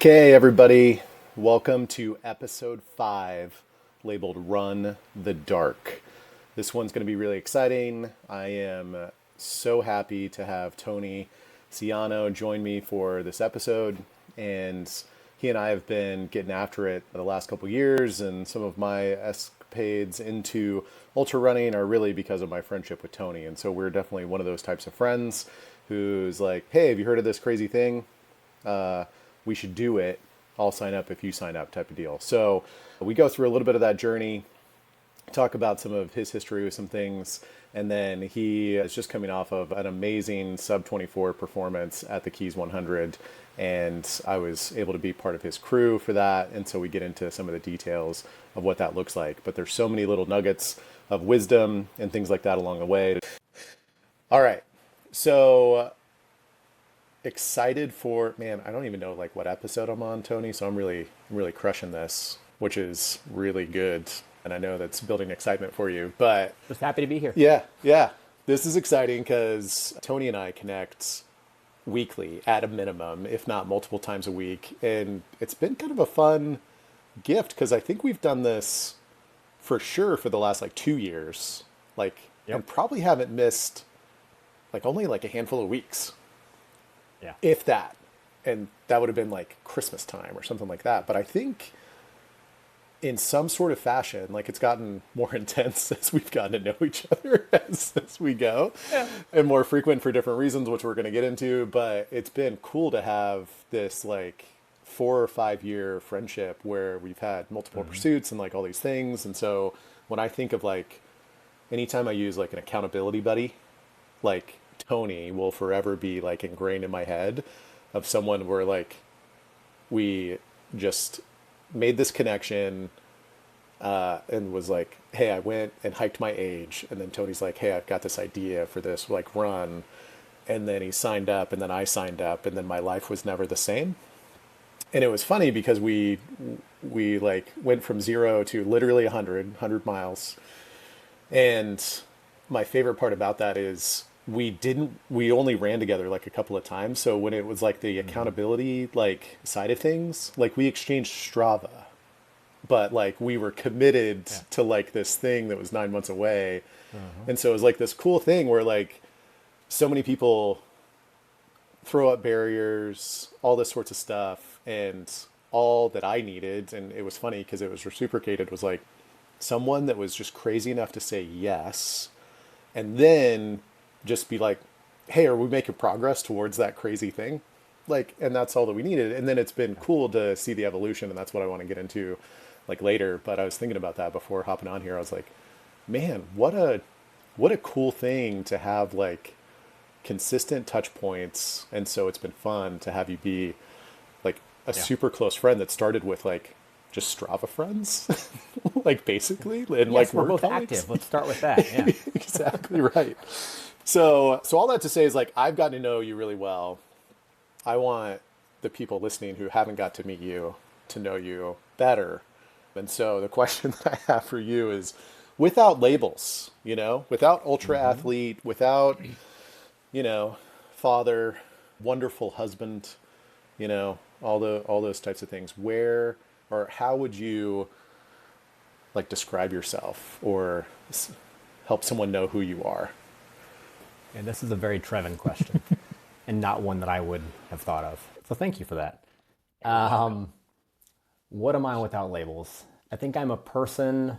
Okay, everybody, welcome to episode 5, labeled Run the Dark. This one's going to be really exciting. I am so happy to have Tony Ciano join me for this episode, and he and I have been getting after it the last couple years, and some of my escapades into ultra running are really because of my friendship with Tony, and so we're definitely one of those types of friends who's like, hey, have you heard of this crazy thing? We should do it. I'll sign up if you sign up type of deal. So we go through a little bit of that journey, talk about some of his history with some things, and then he is just coming off of an amazing sub 24 performance at the Keys 100, and I was able to be part of his crew for that, and so we get into some of the details of what that looks like. But there's so many little nuggets of wisdom and things like that along the way. All right, so excited for, man, I don't even know like what episode I'm on, Tony, so I'm really crushing this, which is really good, and I know that's building excitement for you. But just happy to be here. yeah, this is exciting because Tony and I connect weekly at a minimum, if not multiple times a week, and it's been kind of a fun gift because I think we've done this for sure for the last like 2 years, like, and probably haven't missed like only like a handful of weeks. Yeah. If that. And that would have been like Christmas time or something like that. But I think in some sort of fashion, like it's gotten more intense as we've gotten to know each other as we go. Yeah. And more frequent for different reasons, which we're going to get into. But it's been cool to have this like 4 or 5 year friendship where we've had multiple pursuits and like all these things. And so when I think of like, anytime I use like an accountability buddy, like Tony will forever be like ingrained in my head of someone where like we just made this connection and was like, hey, I went and hiked my age, and then Tony's like, hey, I've got this idea for this like run, and then he signed up, and then I signed up, and then my life was never the same. And it was funny because we like went from 0 to literally 100 miles, and my favorite part about that is we only ran together like a couple of times. So when it was like the accountability like side of things, like we exchanged Strava, but like we were committed to like this thing that was 9 months away. And so it was like this cool thing where like so many people throw up barriers, all this sorts of stuff. And all that I needed, and it was funny because it was reciprocated, was like someone that was just crazy enough to say yes. And then just be like, hey, are we making progress towards that crazy thing? Like, and that's all that we needed. And then it's been cool to see the evolution, and that's what I want to get into like later. But I was thinking about that before hopping on here. I was like, man, what a cool thing to have like consistent touch points. And so it's been fun to have you be like a super close friend that started with like just Strava friends, like basically, and yes, like we're both colleagues. active. Let's start with that. Yeah. Exactly right. So all that to say is like, I've gotten to know you really well. I want the people listening who haven't got to meet you to know you better. And so the question that I have for you is, without labels, without ultra athlete, without, father, wonderful husband, all those types of things, where or how would you like describe yourself or help someone know who you are? And this is a very Trevon question and not one that I would have thought of. So thank you for that. What am I without labels? I think I'm a person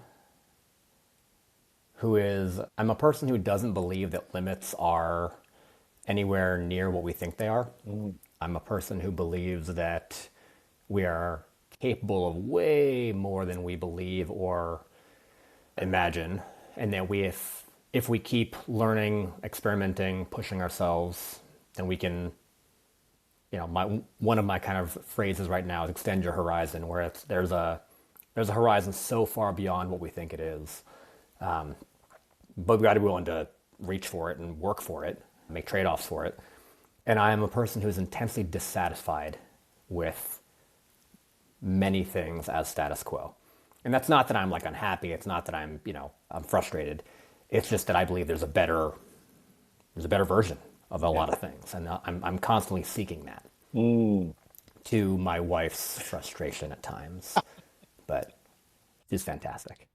who doesn't believe that limits are anywhere near what we think they are. I'm a person who believes that we are capable of way more than we believe or imagine, and that if we keep learning, experimenting, pushing ourselves, then we can, one of my kind of phrases right now is extend your horizon, where there's a horizon so far beyond what we think it is. But we've got to be willing to reach for it and work for it, make trade-offs for it. And I am a person who's intensely dissatisfied with many things as status quo. And that's not that I'm like unhappy. It's not that I'm frustrated. It's just that I believe there's a better version of a lot of things. And I'm constantly seeking that. to my wife's frustration at times, but she's fantastic.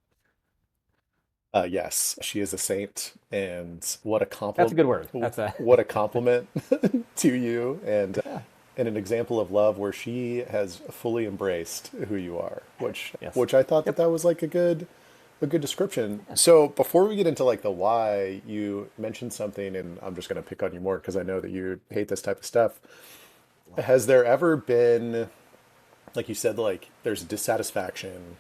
Yes, she is a saint, and what a That's a compliment! good word. That's a What a compliment to you, yeah. and an example of love where she has fully embraced who you are, Yes. which I thought that Yep. that was like a good description. So before we get into like the why, you mentioned something, and I'm just gonna pick on you more because I know that you hate this type of stuff. Has there ever been, like you said, like there's dissatisfaction,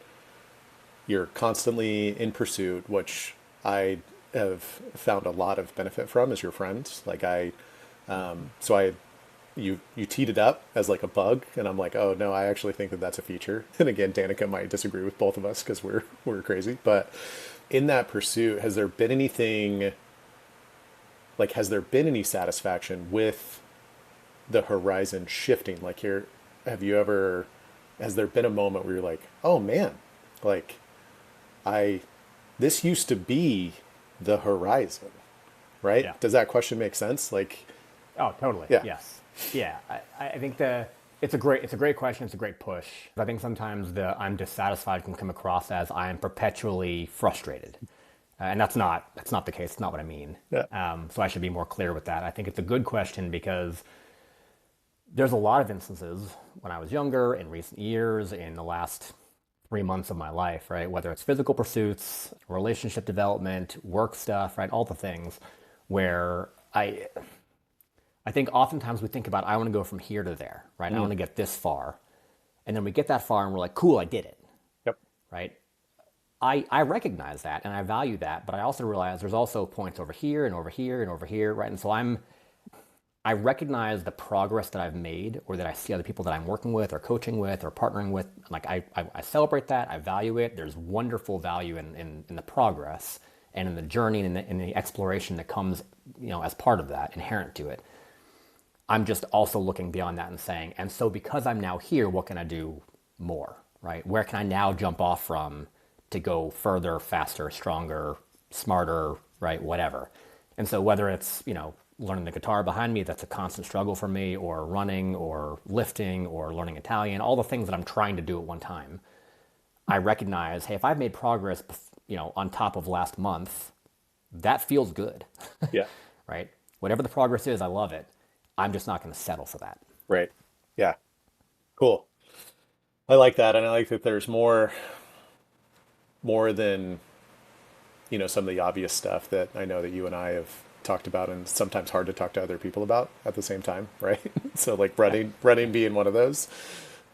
you're constantly in pursuit, which I have found a lot of benefit from as your friend. Like so I, you teed it up as like a bug, and I'm like, oh no, I actually think that that's a feature. And again, Danica might disagree with both of us because we're crazy. But in that pursuit, has there been anything like has there been any satisfaction with the horizon shifting? Like here, have you ever? Has there been a moment where you're like, oh man, like I this used to be the horizon, right? Yeah. Does that question make sense? Like, Oh, totally. yeah. Yes. Yeah. I think it's a great question. It's a great push. I think sometimes the I'm dissatisfied can come across as I am perpetually frustrated. And that's not the case. It's not what I mean. Yeah. So I should be more clear with that. I think it's a good question because there's a lot of instances when I was younger, in recent years, in the last 3 months of my life, right? Whether it's physical pursuits, relationship development, work stuff, right? All the things where I think oftentimes we think about I want to go from here to there, right? I want to get this far. And then we get that far and we're like, cool, I did it, Yep. right? I recognize that and I value that, but I also realize there's also points over here and over here and over here, right? And so I recognize the progress that I've made or that I see other people that I'm working with or coaching with or partnering with. Like I celebrate that. I value it. There's wonderful value in the progress and in the journey and in the exploration that comes, as part of that, inherent to it. I'm just also looking beyond that and saying, and so because I'm now here, what can I do more, right? Where can I now jump off from to go further, faster, stronger, smarter, right? Whatever. And so whether it's, learning the guitar behind me, that's a constant struggle for me, or running or lifting or learning Italian, all the things that I'm trying to do at one time, I recognize, hey, if I've made progress, on top of last month, that feels good, Yeah. right? Whatever the progress is, I love it. I'm just not going to settle for that. Right. Yeah. Cool. I like that. And I like that there's more than, some of the obvious stuff that I know that you and I have talked about and sometimes hard to talk to other people about at the same time, right? So like running being one of those.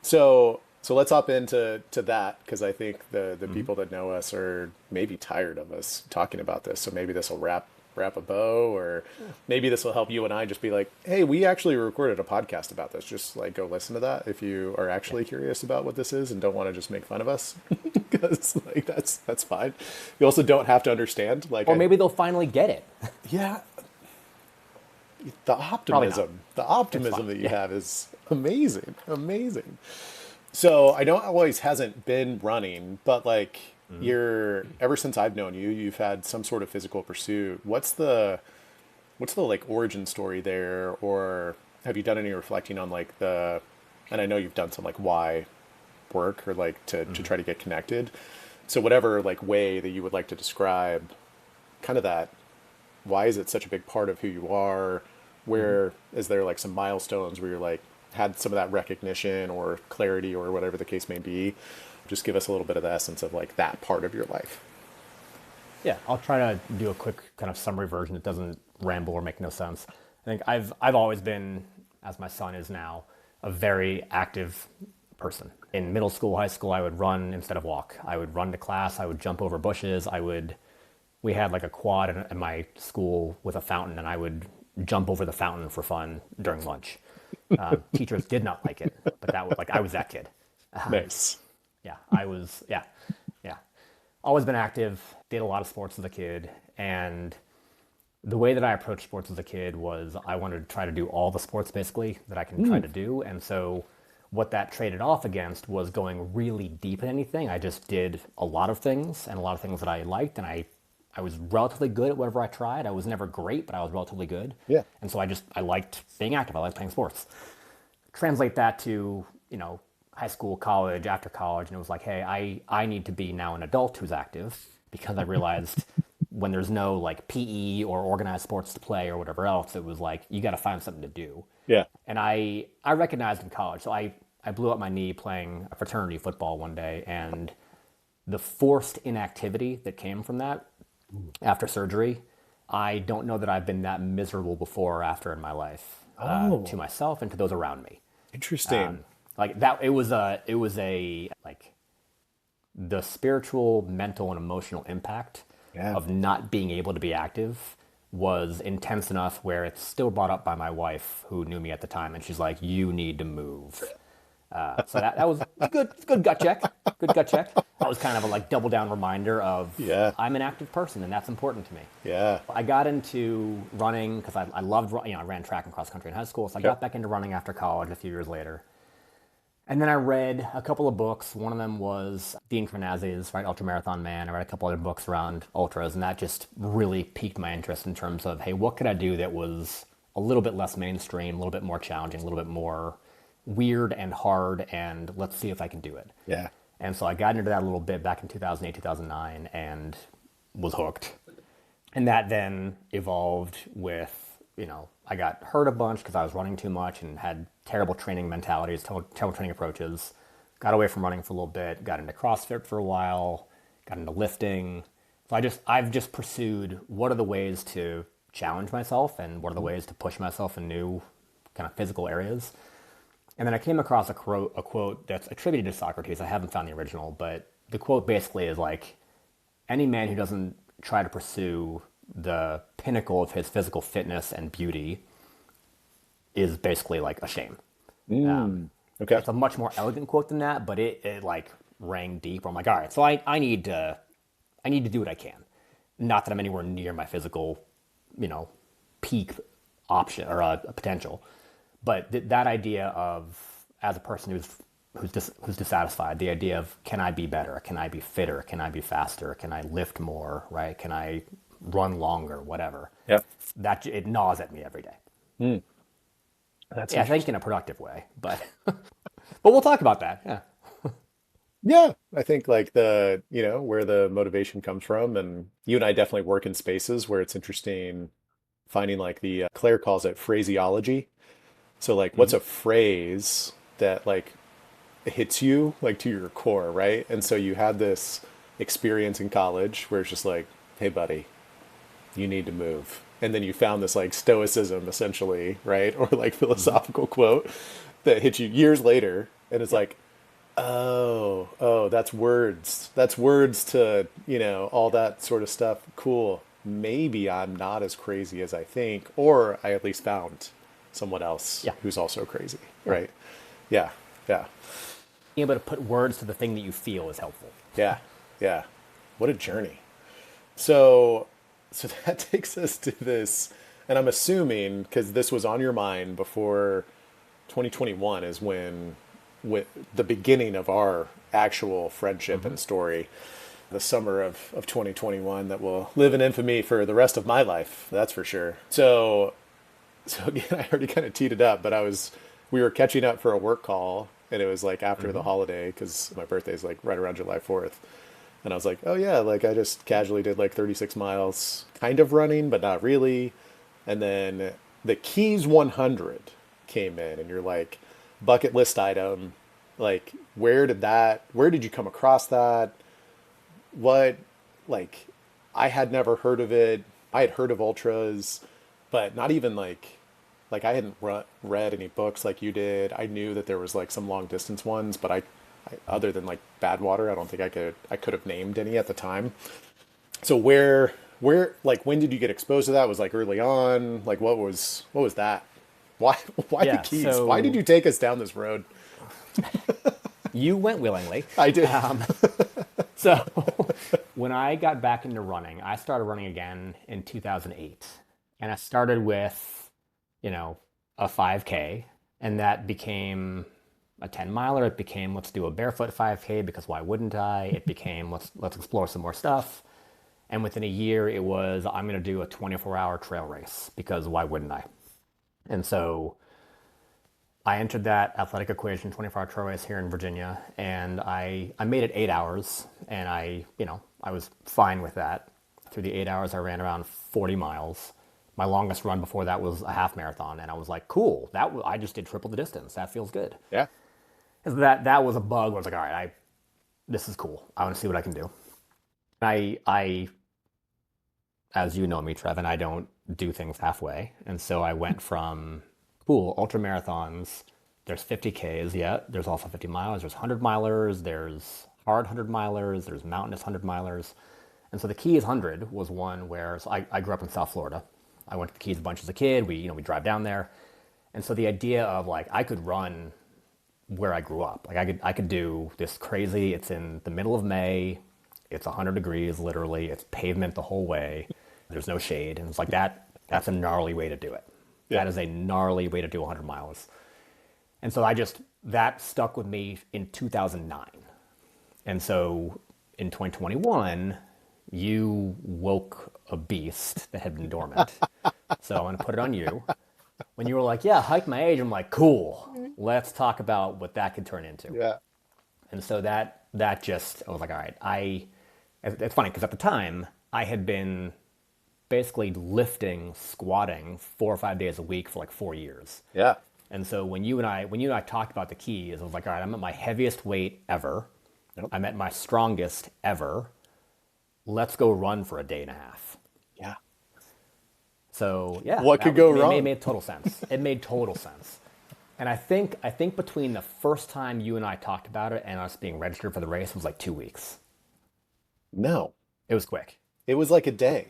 So let's hop into that because I think the people that know us are maybe tired of us talking about this. So maybe this will wrap a bow, or maybe this will help you and I just be like, hey, we actually recorded a podcast about this. Just like go listen to that if you are actually curious about what this is and don't want to just make fun of us, because like that's fine. You also don't have to understand. Like, Or maybe they'll finally get it. yeah, the Probably not. It's optimism fine. that you Yeah. have is amazing, amazing. So I know it always hasn't been running, but like you're ever since I've known you, you've had some sort of physical pursuit. What's the like origin story there, or have you done any reflecting on like and I know you've done some like why work or like to try to get connected. So whatever like way that you would like to describe kind of that, why is it such a big part of who you are? Where is there like some milestones where you're like had some of that recognition or clarity or whatever the case may be? Just give us a little bit of the essence of like that part of your life. Yeah, I'll try to do a quick kind of summary version that doesn't ramble or make no sense. I think I've always been, as my son is now, a very active person. In middle school, high school, I would run instead of walk. I would run to class. I would jump over bushes. We had like a quad in my school with a fountain, and I would jump over the fountain for fun during lunch. Teachers did not like it, but that was like I was that kid. Nice. Yeah, I was. Yeah, yeah. Always been active. Did a lot of sports as a kid, and the way that I approached sports as a kid was I wanted to try to do all the sports basically that I can try to do, and so what that traded off against was going really deep in anything. I just did a lot of things and a lot of things that I liked, and I was relatively good at whatever I tried. I was never great, but I was relatively good. Yeah. And so I liked being active. I liked playing sports. translate that to, high school, college, after college, and it was like, hey, I need to be now an adult who's active because I realized when there's no like PE or organized sports to play or whatever else, it was like you got to find something to do. Yeah. And I recognized in college, so I blew up my knee playing a fraternity football one day, and the forced inactivity that came from that after surgery, I don't know that I've been that miserable before or after in my life, to Oh, myself and to those around me. interesting. Like that, it was a like the spiritual, mental, and emotional impact Yeah. of not being able to be active was intense enough where it's still brought up by my wife who knew me at the time, and she's like, "You need to move." So that was good. Good gut check. Good gut check. That was kind of a like double down reminder of Yeah. I'm an active person and that's important to me. Yeah. I got into running because I loved I ran track and cross country in high school, so I got Yep. back into running after college a few years later. And then I read a couple of books. One of them was Dean Karnazes, right, Ultramarathon Man. I read a couple other books around ultras, and that just really piqued my interest in terms of, hey, what could I do that was a little bit less mainstream, a little bit more challenging, a little bit more weird and hard, and let's see if I can do it. Yeah. And so I got into that a little bit back in 2008, 2009, and was hooked. And that then evolved with, I got hurt a bunch because I was running too much and had terrible training mentalities, terrible training approaches. Got away from running for a little bit, got into CrossFit for a while, got into lifting. So I've just pursued what are the ways to challenge myself and what are the ways to push myself in new kind of physical areas. And then I came across a quote that's attributed to Socrates. I haven't found the original, but the quote basically is like, any man who doesn't try to pursue the pinnacle of his physical fitness and beauty is basically like a shame. Okay. It's a much more elegant quote than that, but it like rang deep. I'm like, all right, so I need to do what I can. Not that I'm anywhere near my physical, peak option or potential, but that idea of as a person who's dissatisfied, the idea of can I be better? Can I be fitter? Can I be faster? Can I lift more? Right? Can I run longer? Whatever. Yep. That it gnaws at me every day. That's Yeah, I think in a productive way, but but we'll talk about that. Yeah. Yeah, I think like where the motivation comes from, and you and I definitely work in spaces where it's interesting finding like the Claire calls it phraseology. So like, what's Hmm. a phrase that like hits you like to your core, right? And so you had this experience in college where it's just like, hey, buddy, you need to move. And then you found this like stoicism essentially, right? Or like philosophical quote that hits you years later. And it's Yep. like, oh, that's words. That's words to, all that sort of stuff. Cool. Maybe I'm not as crazy as I think, or I at least found someone else Yeah. who's also crazy, Yeah. right? Yeah. Yeah. Being able to put words to the thing that you feel is helpful. Yeah. Yeah. What a journey. So, so that takes us to this, and I'm assuming because this was on your mind before 2021 is when, with the beginning of our actual friendship and story, the summer of 2021 that will live in infamy for the rest of my life. That's for sure. So again, I already kind of teed it up, but we were catching up for a work call, and it was like after the holiday because my birthday's like right around July 4th. And I was like, oh yeah, like I just casually did like 36 miles, kind of running, but not really. And then the Keys 100 came in, and you're like, bucket list item. Like, where did you come across that? What, like, I had never heard of it. I had heard of ultras, but not even like I hadn't read any books like you did. I knew that there was like some long distance ones, but other than like Badwater, I don't think I could have named any at the time. So like when did you get exposed to that? Was like early on? Like what was that? Why why the Yeah. keys? Why did So you take us down this road? you went willingly. I did. So when I got back into running, I started running again in 2008. And I started with, a 5K. And that became a 10 miler. It became, let's do a barefoot 5K because why wouldn't I? It became, let's explore some more stuff. And within a year, it was, I'm going to do a 24-hour trail race because why wouldn't I? And so I entered that athletic equation 24-hour trail race here in Virginia, and I made it 8 hours, and I was fine with that. Through the 8 hours, I ran around 40 miles. My longest run before that was a half marathon, and I was like, cool, I just did triple the distance. That feels good. Yeah. That was a bug where I was like, all right, this is cool. I want to see what I can do. I, as you know me, Trevin, I don't do things halfway. And so I went from, cool, ultra marathons, there's 50Ks, yeah. There's also 50 milers, there's 100 milers, there's hard 100 milers, there's mountainous 100 milers. And so the Keys 100 was one where, so I grew up in South Florida. I went to the Keys a bunch as a kid. We drive down there. And so the idea of like, I could run where I grew up. Like I could do this crazy, it's in the middle of May, it's 100 degrees, literally, it's pavement the whole way. There's no shade. And it's like that's a gnarly way to do it. Yeah. That is a gnarly way to do 100 miles. And so that stuck with me in 2009. And so in 2021, you woke a beast that had been dormant. So I'm going to put it on you. When you were like, yeah, hike my age, I'm like, cool. Let's talk about what that could turn into. Yeah. And so that just, I was like, all right, it's funny because at the time I had been basically lifting, squatting 4 or 5 days a week for like 4 years. Yeah. And so when you and I talked about the Keys, I was like, all right, I'm at my heaviest weight ever. Yep. I'm at my strongest ever. Let's go run for a day and a half. Yeah. So yeah, What could go wrong? It made total sense. It made total sense. And I think between the first time you and I talked about it and us being registered for the race was like 2 weeks. No. It was quick. It was like a day.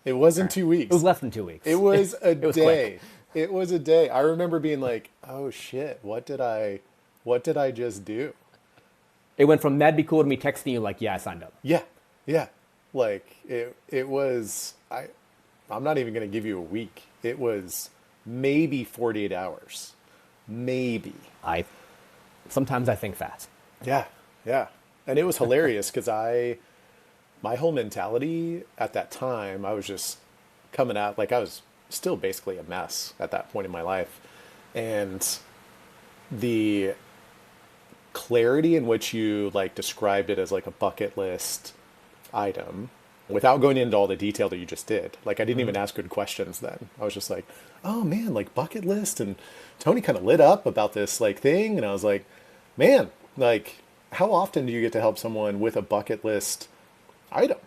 It wasn't 2 weeks. It was less than 2 weeks. It was a was day. It was a day. I remember being like, oh shit, what did I just do? It went from that'd be cool to me texting you like, yeah, I signed up. Yeah. Yeah. Like it was, I'm not even going to give you a week. It was maybe 48 hours. Maybe. Sometimes I think fast. Yeah. Yeah. And it was hilarious because my whole mentality at that time, I was just coming out, like I was still basically a mess at that point in my life. And the clarity in which you like described it as like a bucket list item without going into all the detail that you just did. Like I didn't even ask good questions then. I was just like, oh man, like bucket list. And Tony kind of lit up about this like thing. And I was like, man, like how often do you get to help someone with a bucket list item?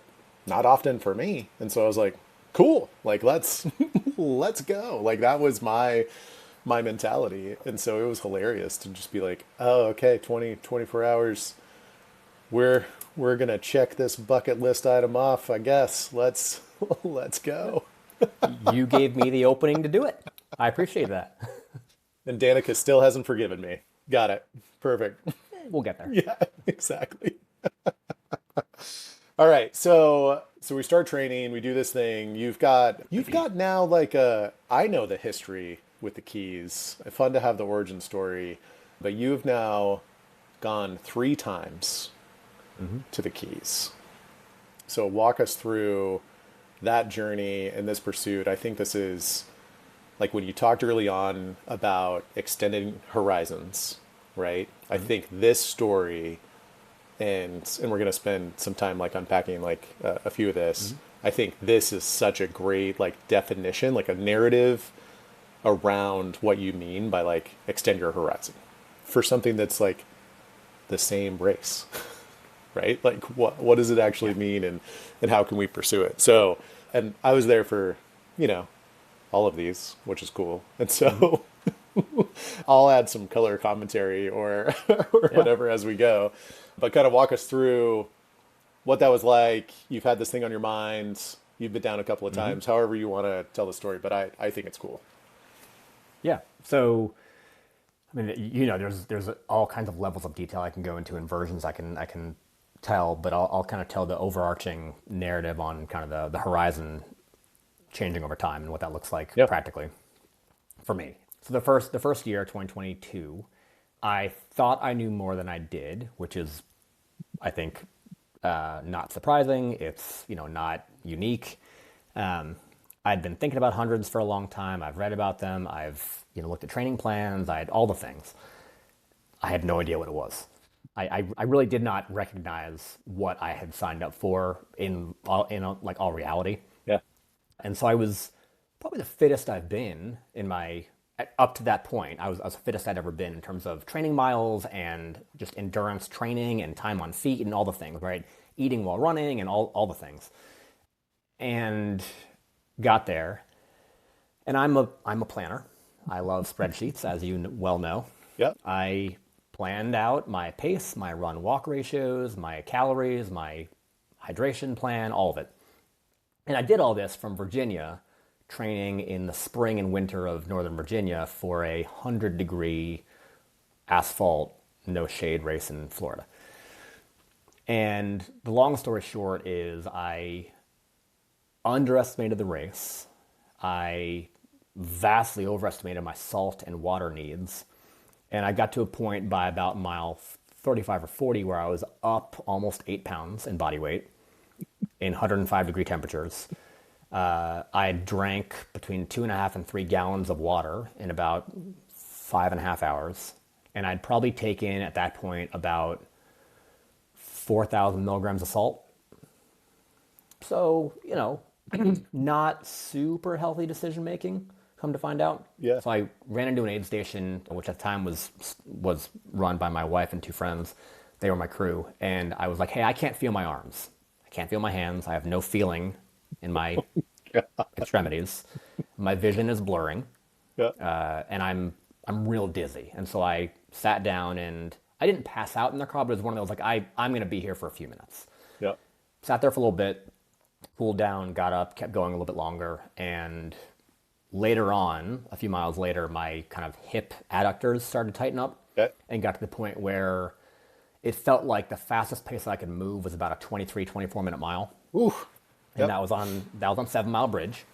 Not often for me. And so I was like, cool, like let's go. Like that was my mentality. And so it was hilarious to just be like, oh, okay, 24 hours. We're gonna check this bucket list item off, I guess. Let's go. You gave me the opening to do it. I appreciate that. And Danica still hasn't forgiven me. Got it. Perfect. We'll get there. Yeah, exactly. All right, so we start training, we do this thing. You've got now like I know the history with the Keys. Fun to have the origin story, but you've now gone 3 times to the Keys. So walk us through that journey and this pursuit. I think this is like when you talked early on about extending horizons, right? I think this story, and we're going to spend some time like unpacking like a few of this. I think this is such a great like definition, like a narrative around what you mean by like extend your horizon for something that's like the same race, right? Like what does it actually mean, and how can we pursue it? So, and I was there for, all of these, which is cool. And so I'll add some color commentary or whatever as we go, but kind of walk us through what that was like. You've had this thing on your mind. You've been down a couple of times, however you want to tell the story, but I think it's cool. Yeah. So, I mean, there's all kinds of levels of detail I can go into and versions I can tell, but I'll kind of tell the overarching narrative on kind of the horizon changing over time and what that looks like practically for me. So the first year, 2022, I thought I knew more than I did, which is, I think, not surprising. It's not unique. I I'd been thinking about hundreds for a long time. I've read about them. I've looked at training plans. I had all the things. I had no idea what it was. I really did not recognize what I had signed up for like all reality. Yeah. And so I was probably the fittest I've been in my up to that point. I was the fittest I'd ever been in terms of training miles and just endurance training and time on feet and all the things, right? Eating while running and all the things. And got there, and I'm a planner. I love spreadsheets, as you well know. Yeah. I planned out my pace, my run walk ratios, my calories, my hydration plan, all of it. And I did all this from Virginia, training in the spring and winter of Northern Virginia for a 100-degree asphalt, no shade race in Florida. And the long story short is I underestimated the race. I vastly overestimated my salt and water needs. And I got to a point by about mile 35 or 40 where I was up almost 8 pounds in body weight in 105-degree temperatures. I drank between 2.5 and 3 gallons of water in about 5.5 hours. And I'd probably taken at that point about 4,000 milligrams of salt. So, not super healthy decision making, come to find out. Yeah. So I ran into an aid station, which at the time was run by my wife and 2 friends. They were my crew. And I was like, hey, I can't feel my arms. I can't feel my hands. I have no feeling in my extremities. My vision is blurring. Yeah. And I'm real dizzy. And so I sat down, and I didn't pass out in the car, but it was one of those, like, I'm going to be here for a few minutes. Yeah. Sat there for a little bit, cooled down, got up, kept going a little bit longer. And later on, a few miles later, my kind of hip adductors started to tighten up. Okay. And got to the point where it felt like the fastest pace I could move was about a 24 minute mile. Ooh. And Yep. that was on 7 Mile Bridge,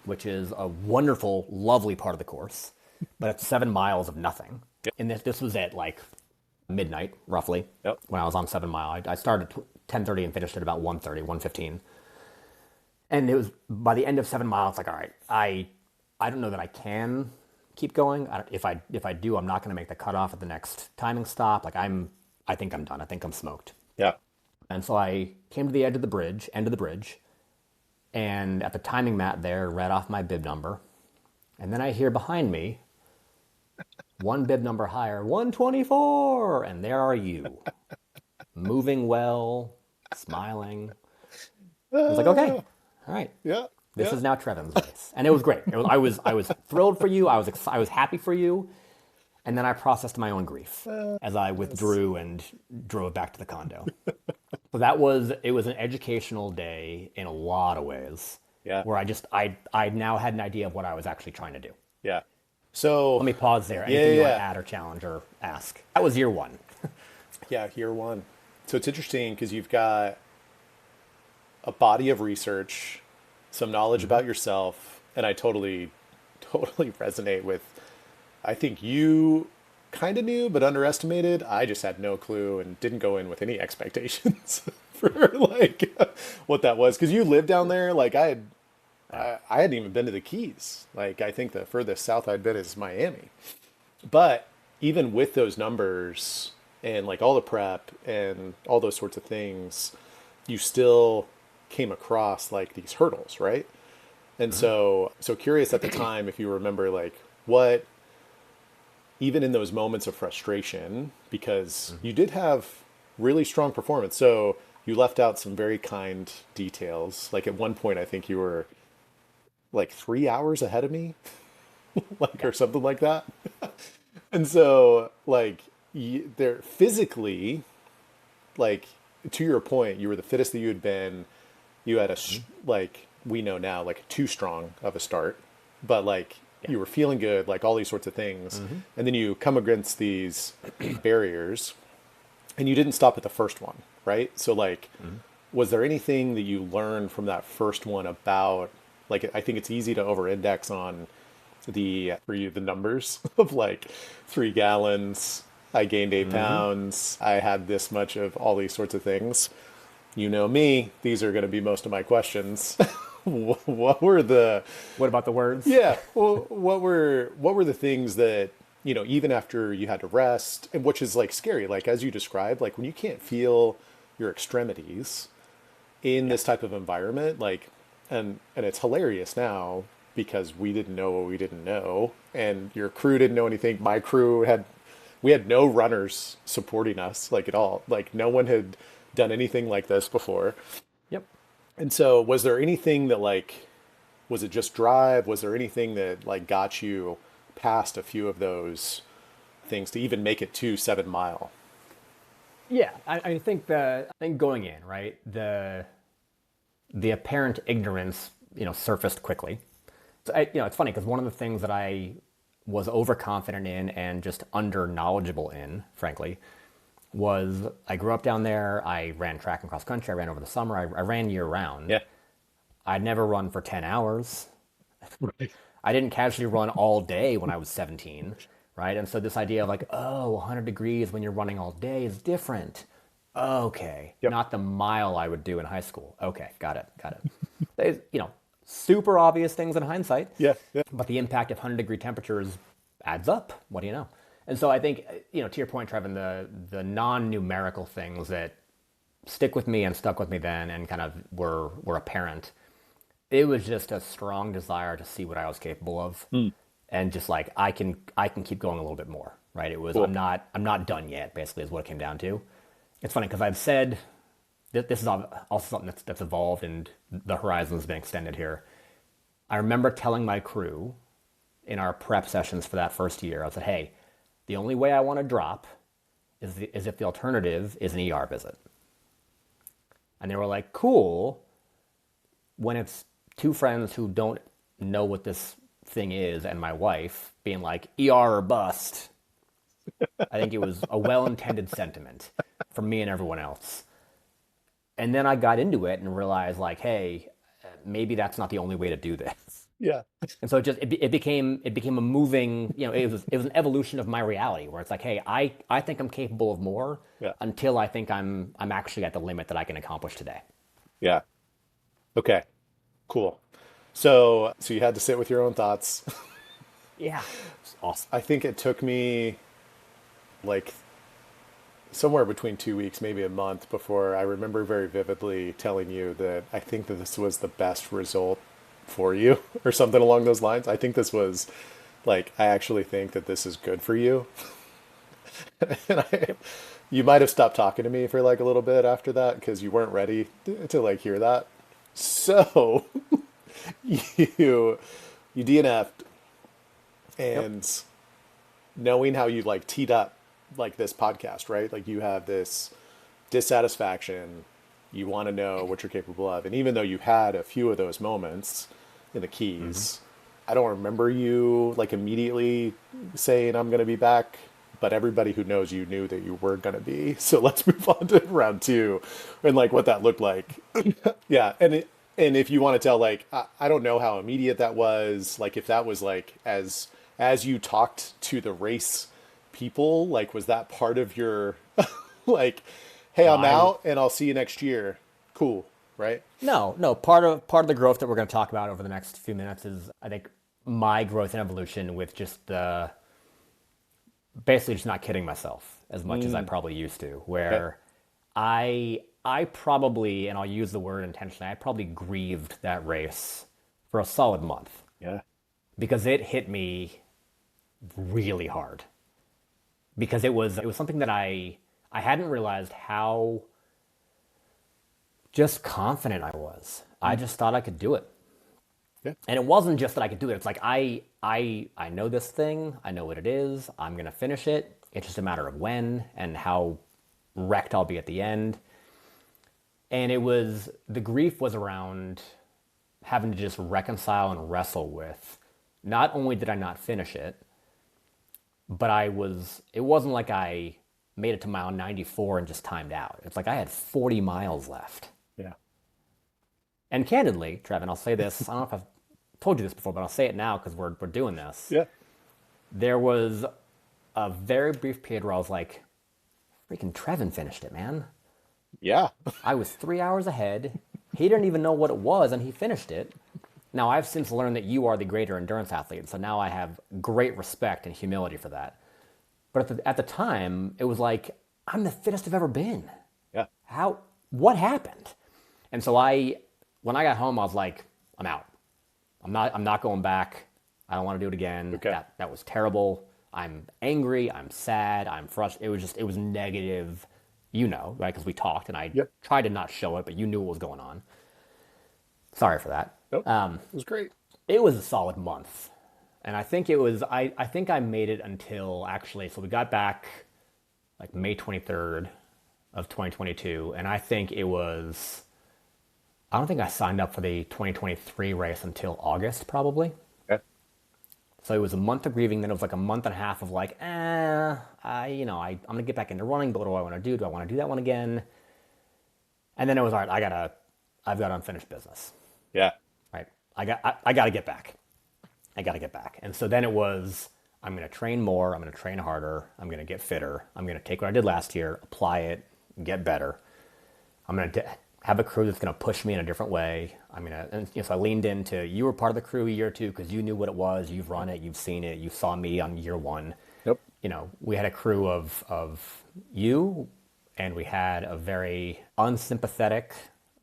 which is a wonderful, lovely part of the course. But it's 7 miles of nothing. Yep. And this was at like midnight, roughly, Yep. when I was on 7 Mile. I started at 10:30 and finished at about 1:30, 1:15. And it was by the end of 7 Mile, it's like, all right, I don't know that I can keep going. If I do, I'm not going to make the cutoff at the next timing stop. Like I think I'm done. I think I'm smoked. Yeah. And so I came to the end of the bridge, and at the timing mat there, read off my bib number. And then I hear behind me, one bib number higher, 124, and there are you, moving well, smiling. I was like, okay, all right. Yeah. This is now Trevon's race. And it was great. I was thrilled for you. I was happy for you. And then I processed my own grief as I withdrew and drove back to the condo. So it was an educational day in a lot of ways. Yeah. Where I now had an idea of what I was actually trying to do. Yeah. So Let me pause there. Anything you want yeah. to add or challenge or ask? That was year 1. Yeah, year 1. So it's interesting because you've got a body of research, some knowledge about yourself, and I totally resonate with. I think you kind of knew but underestimated. I just had no clue and didn't go in with any expectations for like what that was, because you lived down there. Like I hadn't even been to the Keys. Like I think the furthest south I'd been is Miami. But even with those numbers and like all the prep and all those sorts of things, you still came across like these hurdles, right? And so curious at the time if you remember like what, even in those moments of frustration, because you did have really strong performance. So you left out some very kind details. Like at one point, I think you were like 3 hours ahead of me, like, or something like that. And so like they're physically, like to your point, you were the fittest that you had been. You had like, we know now, like too strong of a start, but like you were feeling good, like all these sorts of things. And then you come against these barriers and you didn't stop at the first one, right? So like, was there anything that you learned from that first one about, like, I think it's easy to over index on the numbers of like 3 gallons, I gained 8 pounds, I had this much of all these sorts of things. You know me, these are going to be most of my questions. what were the What about the words? yeah, well, what were the things that, even after you had to rest, and which is like scary, like as you described, like when you can't feel your extremities in Yeah. this type of environment, like, and it's hilarious now because we didn't know what we didn't know, and your crew didn't know anything. My crew had, we had no runners supporting us like at all. Like no one had done anything like this before. Yep. And so was there anything that like, was it just drive? Was there anything that like got you past a few of those things to even make it to 7 Mile? Yeah, I think going in, right, the apparent ignorance, surfaced quickly. So it's funny because one of the things that I was overconfident in and just under knowledgeable in, frankly, was I grew up down there. I ran track and cross country. I ran over the summer. I ran year round. Yeah. I'd never run for 10 hours. Right. I didn't casually run all day when I was 17, right? And so this idea of like, oh, 100 degrees when you're running all day is different. Okay, Yep. not the mile I would do in high school. Okay, got it, got it. Super obvious things in hindsight, Yeah. Yeah. but the impact of 100-degree temperatures adds up. What do you know? And so I think, to your point, Trevin, the non-numerical things that stick with me and stuck with me then and kind of were apparent, it was just a strong desire to see what I was capable of, and just like I can keep going a little bit more, right? It was Cool. I'm not done yet. Basically, is what it came down to. It's funny because I've said this is also something that's evolved and the horizon's been extended here. I remember telling my crew in our prep sessions for that first year, I said, "Hey, the only way I want to drop is if the alternative is an ER visit." And they were like, "Cool." When it's two friends who don't know what this thing is and my wife being like ER or bust, I think it was a well-intended sentiment from me and everyone else. And then I got into it and realized like, hey, maybe that's not the only way to do this. Yeah. And so it became a moving, it was an evolution of my reality where it's like, hey, I think I'm capable of more Yeah. until I think I'm actually at the limit that I can accomplish today. Yeah. Okay. Cool. So you had to sit with your own thoughts. Yeah. It's awesome. I think it took me like somewhere between 2 weeks, maybe a month, before I remember very vividly telling you that I think that this was the best result for you or something along those lines. I think this was like, I actually think that this is good for you. And you might have stopped talking to me for like a little bit after that because you weren't ready to like hear that. So you you DNF'd, Yep. and knowing how you like teed up like this podcast, right? Like you have this dissatisfaction, you want to know what you're capable of. And even though you had a few of those moments in the Mm-hmm. Keys, I don't remember you like immediately saying I'm going to be back, but everybody who knows you knew that you were going to be. So let's move on to round two and like what that looked like. Yeah, and if you want to tell, like, I don't know how immediate that was. Like, if that was like as you talked to the race people, like, was that part of your like, hey, No, I'm out and I'll see you next year. Cool, right? no. Part of the growth that we're going to talk about over the next few minutes is, I think, my growth and evolution with just the basically just not kidding myself as much as I probably used to. Okay. Where I probably, and I'll use the word intentionally, I probably grieved that race for a solid month Yeah. because it hit me really hard. Because it was something that I hadn't realized how just confident I was. I just thought I could do it. Yeah. And it wasn't just that I could do it. It's like I know this thing. I know what it is. I'm gonna finish it. It's just a matter of when and how wrecked I'll be at the end. And the grief was around having to just reconcile and wrestle with not only did I not finish it, but it wasn't like I made it to mile 94 and just timed out. It's like I had 40 miles left. Yeah. And candidly, Trevin, I'll say this. I don't know if I've told you this before, but I'll say it now because we're doing this. Yeah. There was a very brief period where I was like, freaking Trevin finished it, man. Yeah. I was 3 hours ahead. He didn't even know what it was, and he finished it. Now, I've since learned that you are the greater endurance athlete, so now I have great respect and humility for that. But at the time, it was like, I'm the fittest I've ever been. Yeah. How, what happened? And so when I got home, I was like, I'm out. I'm not going back. I don't want to do it again. Okay. That was terrible. I'm angry. I'm sad. I'm frustrated. It was negative, right? Because we talked and I Yep. tried to not show it, but you knew what was going on. Sorry for that. Nope. It was great. It was a solid month. And I think it was, I think I made it until actually, so we got back like May 23rd of 2022. And I think it was, I don't think I signed up for the 2023 race until August probably. Okay. So it was a month of grieving. Then it was like a month and a half of like, I'm going to get back into running, but what do I want to do? Do I want to do that one again? And then it was, all right, I've got unfinished business. Yeah. Right. I got to get back. I got to get back. And so then it was, I'm going to train more. I'm going to train harder. I'm going to get fitter. I'm going to take what I did last year, apply it, get better. I'm going to have a crew that's going to push me in a different way. So I leaned into, you were part of the crew a year or two because you knew what it was. You've run it. You've seen it. You saw me on year one. Yep. We had a crew of you, and we had a very unsympathetic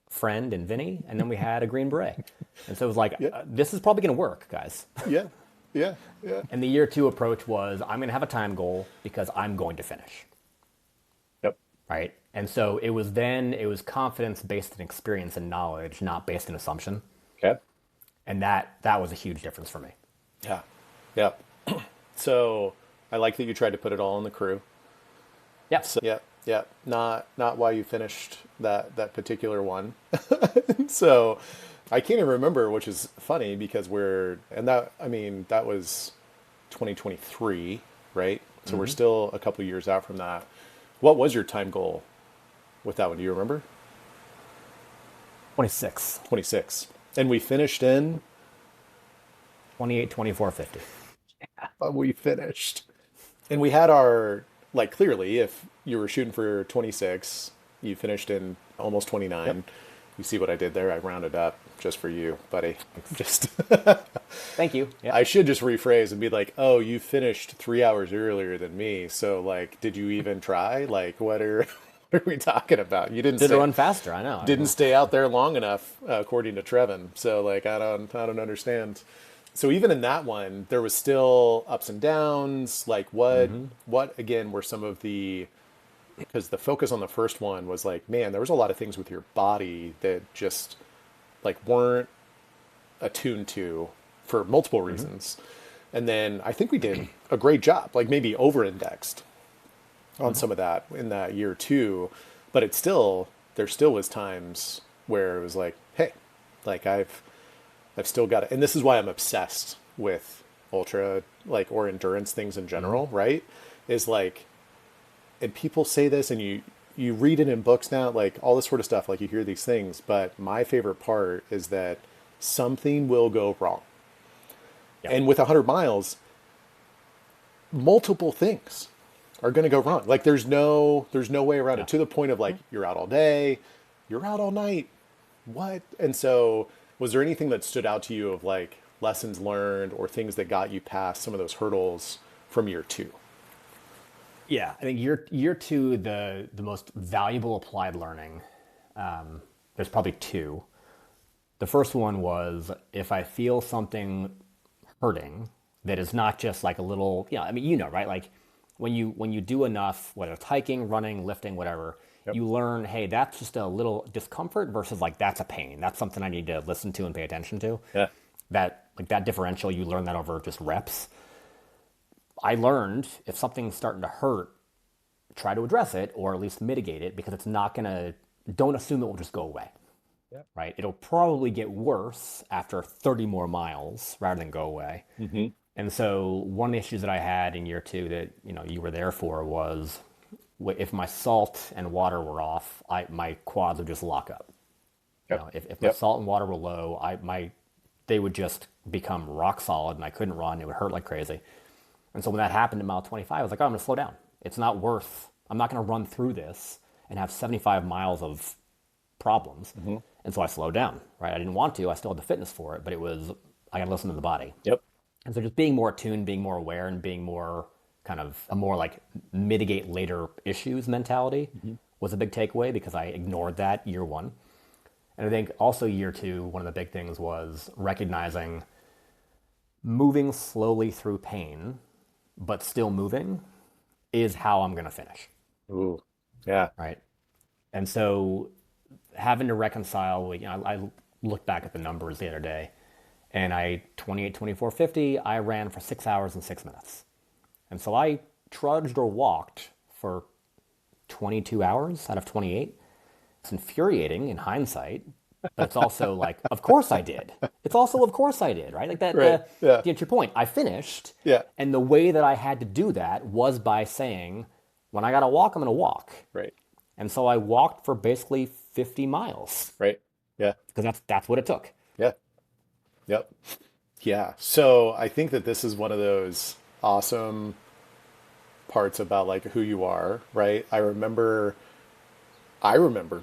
friend in Vinny, and then we had a Green Beret. And so it was like, this is probably going to work, guys. Yeah. Yeah. Yeah. And the year two approach was, I'm going to have a time goal because I'm going to finish. Yep. Right? And so it was confidence based in experience and knowledge, not based in assumption. Okay. And that was a huge difference for me. Yeah. Yeah. So I like that you tried to put it all in the crew. Yeah. So, yeah. Yeah. Not why you finished that particular one. So I can't even remember, which is funny because that was 2023, right? So we're still a couple years out from that. What was your time goal with that one? Do you remember? 26. 26. And we finished in? 28, 24, 50. We finished. And we had clearly, if you were shooting for 26, you finished in almost 29. Yep. You see what I did there? I rounded up just for you, buddy. Just Thank you. Yep. I should just rephrase and be like, oh, you finished 3 hours earlier than me. So did you even try? What are we talking about? You didn't run faster. I know. Didn't stay out there long enough, according to Trevon. So I don't understand. So even in that one, there was still ups and downs. What again were some of the, because the focus on the first one was man, there was a lot of things with your body that just weren't attuned to for multiple reasons. And then I think we did a great job, maybe over-indexed on some of that in that year too. But there still was times where it was hey, I've still got it. And this is why I'm obsessed with ultra, or endurance things in general, right? Is and people say this and you read it in books now, all this sort of stuff, you hear these things, but my favorite part is that something will go wrong. Yep. And with 100 miles, multiple things are going to go wrong. There's no way around it, to the point of you're out all day, you're out all night. What? And so was there anything that stood out to you of lessons learned or things that got you past some of those hurdles from year two? Yeah, I think year two, the most valuable applied learning, there's probably two. The first one was, if I feel something hurting that is not just a little, right? When you do enough, whether it's hiking, running, lifting, whatever, yep, you learn, hey, that's just a little discomfort versus that's a pain. That's something I need to listen to and pay attention to. Yeah. That differential, you learn that over just reps. I learned if something's starting to hurt, try to address it or at least mitigate it, because don't assume it will just go away. Yep. Right? It'll probably get worse after 30 more miles rather than go away. Mm-hmm. And so one of the issues that I had in year two that, you were there for was, if my salt and water were off, my quads would just lock up. Yep. If my salt and water were low, they would just become rock solid and I couldn't run. It would hurt like crazy. And so when that happened in mile 25, I was like, oh, I'm going to slow down. I'm not going to run through this and have 75 miles of problems. And so I slowed down, right? I didn't want to. I still had the fitness for it, but I got to listen to the body. Yep. And so just being more attuned, being more aware, and being more kind of a more like mitigate later issues mentality was a big takeaway because I ignored that year one. And I think also year two, one of the big things was recognizing moving slowly through pain, but still moving is how I'm going to finish. Ooh. Yeah. Right. And so having to reconcile, I looked back at the numbers the other day and 28, 24, 50, I ran for 6 hours and 6 minutes. And so I trudged or walked for 22 hours out of 28. It's infuriating in hindsight, but it's also like, of course I did. It's also, of course I did, right? Like that, Right. Yeah. to your point, I finished. Yeah. And the way that I had to do that was by saying, when I got to walk, I'm going to walk. Right. And so I walked for basically 50 miles Right. Yeah. because that's what it took. Yeah. Yep. Yeah. So I think that this is one of those awesome parts about like who you are, right? I remember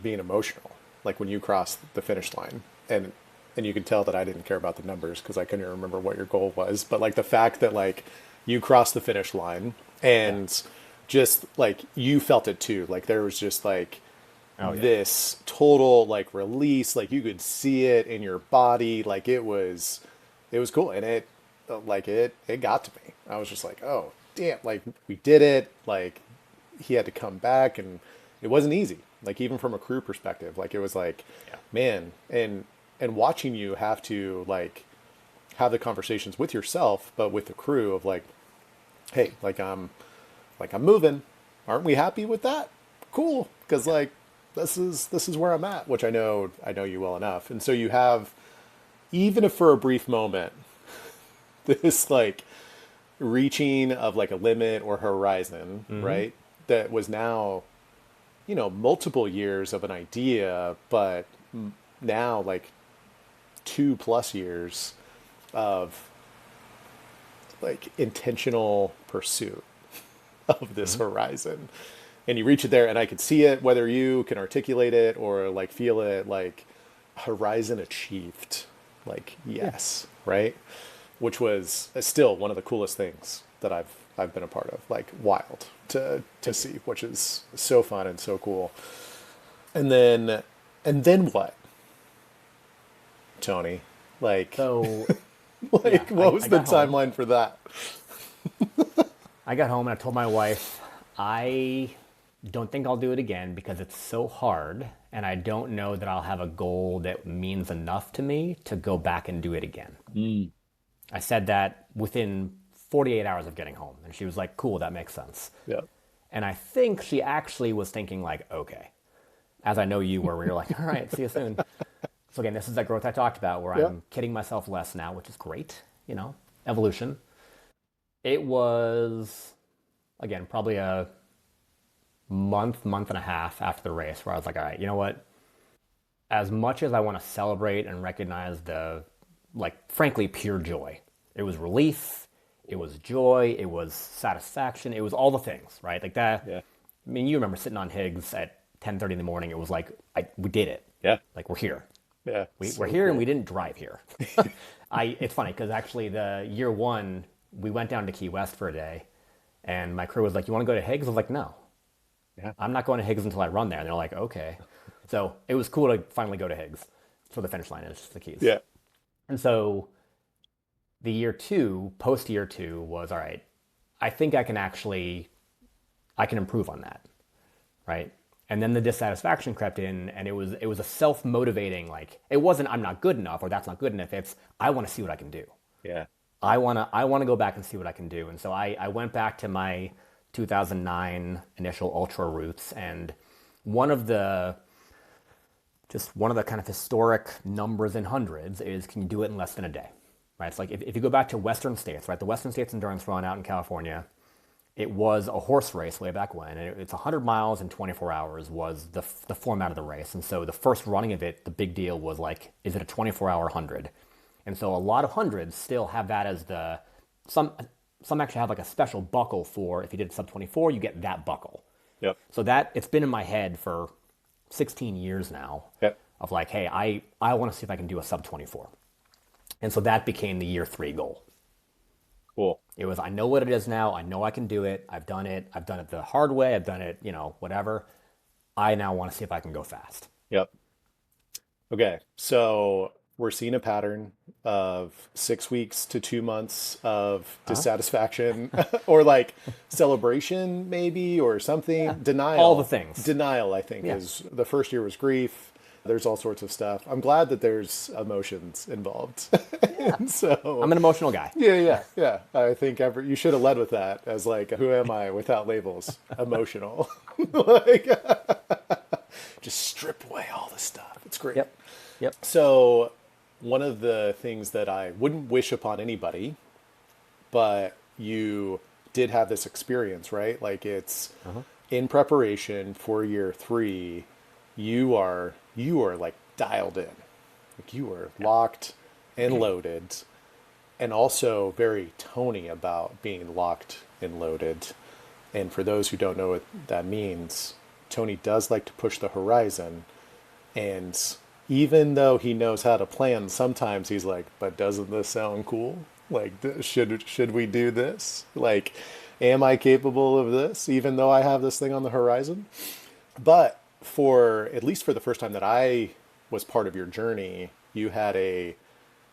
being emotional, like when you crossed the finish line, and you could tell that I didn't care about the numbers because I couldn't remember what your goal was. But like the fact that like you crossed the finish line and just like you felt it too, like there was just like this total like release, like you could see it in your body, like it was cool, and it got to me. I was just like, oh damn, like we did it, like he had to come back, and it wasn't easy, like even from a crew perspective, like it was like man, and watching you have to like have the conversations with yourself but with the crew of like, hey, I'm moving, aren't we happy with that? Cool, because like this is where I'm at, which I know you well enough. And so you have, even if for a brief moment, this like reaching of like a limit or horizon, right? That was now, multiple years of an idea, but now like 2+ years of like intentional pursuit of this horizon. And you reach it there, and I could see it, whether you can articulate it or like feel it, like horizon achieved, like yes, right? Which was still one of the coolest things that I've been a part of, like wild to see, which is so fun and so cool. And then what, Tony? Like, So like what was I the got home. timeline for that? I got home and I told my wife, I don't think I'll do it again because it's so hard and I don't know that I'll have a goal that means enough to me to go back and do it again. I said that within 48 hours of getting home, and she was like, cool, that makes sense. Yeah. And I think she actually was thinking like, okay, as I know you were, where you're like, all right, see you soon. So again, this is that growth I talked about where Yeah. I'm kidding myself less now, which is great, evolution. It was, again, probably a month and a half after the race where I was like, all right, you know what? As much as I want to celebrate and recognize the, like, frankly, pure joy, it was relief, it was joy, it was satisfaction, it was all the things, right? Like that. Yeah. I mean, you remember sitting on Higgs at 10:30 in the morning. It was like, we did it. Yeah. Like, we're here. Yeah. We're here and we didn't drive here. It's funny because actually the year one, we went down to Key West for a day and my crew was like, you want to go to Higgs? I was like, no, Yeah. I'm not going to Higgs until I run there. And they're like, okay. So it was cool to finally go to Higgs. So the finish line is just the keys. Yeah. And so the year two, post year two was, all right, I think I can improve on that. Right. And then the dissatisfaction crept in and it was a self-motivating, like, it wasn't, I'm not good enough or that's not good enough. It's, I want to see what I can do. Yeah. I want to go back and see what I can do. And so I went back to my 2009 initial ultra routes, and one of the kind of historic numbers in hundreds is, can you do it in less than a day? Right? It's like if you go back to Western States, right? The Western States Endurance Run out in California, it was a horse race way back when, and it's 100 miles in 24 hours was the format of the race. And so the first running of it, the big deal was like, is it a 24-hour 100? And so a lot of hundreds still have that as some actually have like a special buckle for, if you did sub 24, you get that buckle. Yep. So that, it's been in my head for 16 years now Yep. of like, hey, I want to see if I can do a sub 24. And so that became the year 3 goal. Cool. It was, I know what it is now. I know I can do it. I've done it. I've done it the hard way. I've done it, whatever. I now want to see if I can go fast. Yep. Okay. So we're seeing a pattern of 6 weeks to 2 months of dissatisfaction or like celebration, maybe, or something. Denial. All the things. Denial, I think, Yeah. is the first year was grief. There's all sorts of stuff. I'm glad that there's emotions involved. And so I'm an emotional guy. yeah. I think you should have led with that as like, who am I without labels? Emotional. Like, just strip away all the stuff. It's great. Yep. So one of the things that I wouldn't wish upon anybody, but you did have this experience, right? Like it's in preparation for year 3, you are like dialed in. Like you are locked and loaded, and also very Tony about being locked and loaded. And for those who don't know what that means, Tony does like to push the horizon. And even though he knows how to plan, sometimes he's like, but doesn't this sound cool? Like, should we do this? Like, am I capable of this, even though I have this thing on the horizon? But for at least for the first time that I was part of your journey, you had a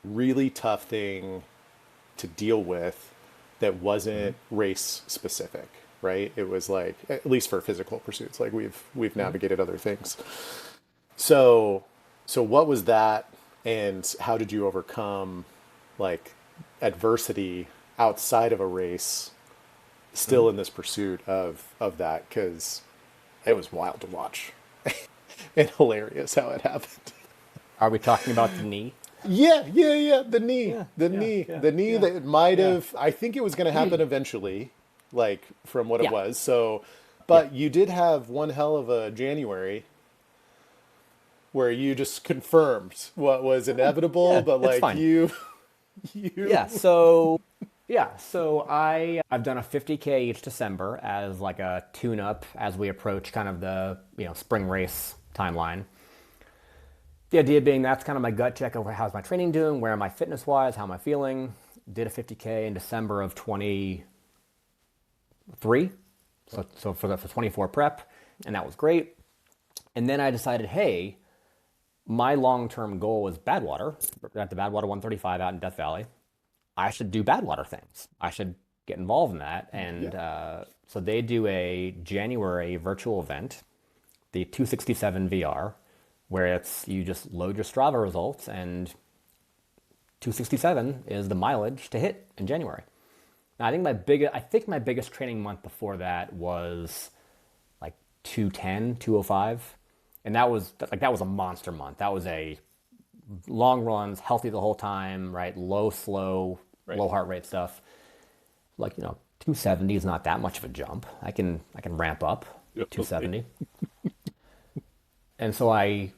really tough thing to deal with that wasn't race specific, right? It was like, at least for physical pursuits, like we've navigated other things. So what was that, and how did you overcome like adversity outside of a race, still in this pursuit of that? Because it was wild to watch and hilarious how it happened. Are we talking about the knee? Yeah. The knee, the knee yeah. that might have. I think it was going to happen eventually, like from what it Yeah. was. So, but you did have one hell of a January where you just confirmed what was inevitable, Yeah, but it's like fine. you. So I've done a 50K each December as like a tune-up as we approach kind of the spring race timeline. The idea being that's kind of my gut check over how's my training doing, where am I fitness-wise, how am I feeling. Did a 50K in December of 23, so for 24 prep, and that was great. And then I decided, hey, my long-term goal is Badwater. We're at the Badwater 135 out in Death Valley. I should do Badwater things. I should get involved in that. And so they do a January virtual event, the 267 VR, where you just load your Strava results, and 267 is the mileage to hit in January. Now, I think my biggest training month before that was like 210, 205. And that was a monster month. That was a long runs, healthy the whole time, right? Low heart rate stuff. Like, 270 is not that much of a jump. I can ramp up 270. And so I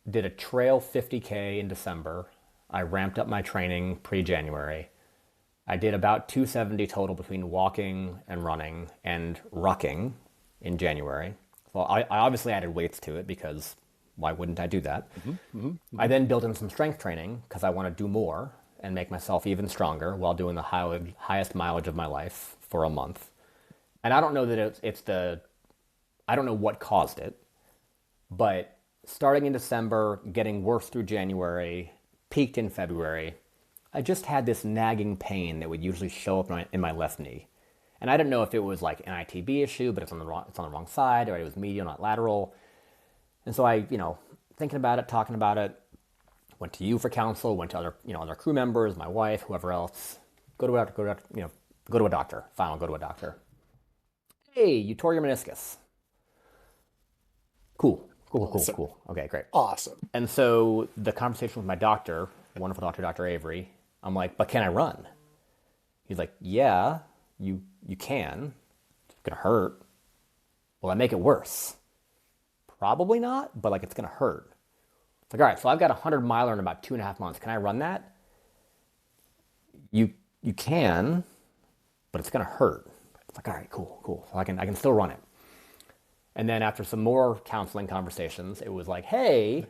did a trail 50K in December. I ramped up my training pre-January. I did about 270 total between walking and running and rucking in January. Well, I obviously added weights to it because why wouldn't I do that? I then built in some strength training because I want to do more and make myself even stronger while doing the highest mileage of my life for a month. And I don't know that I don't know what caused it, but starting in December, getting worse through January, peaked in February, I just had this nagging pain that would usually show up in my left knee. And I didn't know if it was like an ITB issue, but it's on the wrong side, or it was medial, not lateral. And so I, thinking about it, talking about it, went to you for counsel, went to other crew members, my wife, whoever else. Go to a doctor. Final, go to a doctor. Hey, you tore your meniscus. Cool. Okay, great. Awesome. And so the conversation with my doctor, wonderful doctor, Dr. Avery, I'm like, but can I run? He's like, yeah, you can. It's gonna hurt. Will that make it worse? Probably not, but like it's gonna hurt. It's like, all right, so I've got a 100-miler in about 2.5 months. Can I run that? You can, but it's gonna hurt. It's like, all right, cool. So I can still run it. And then after some more counseling conversations, it was like, hey,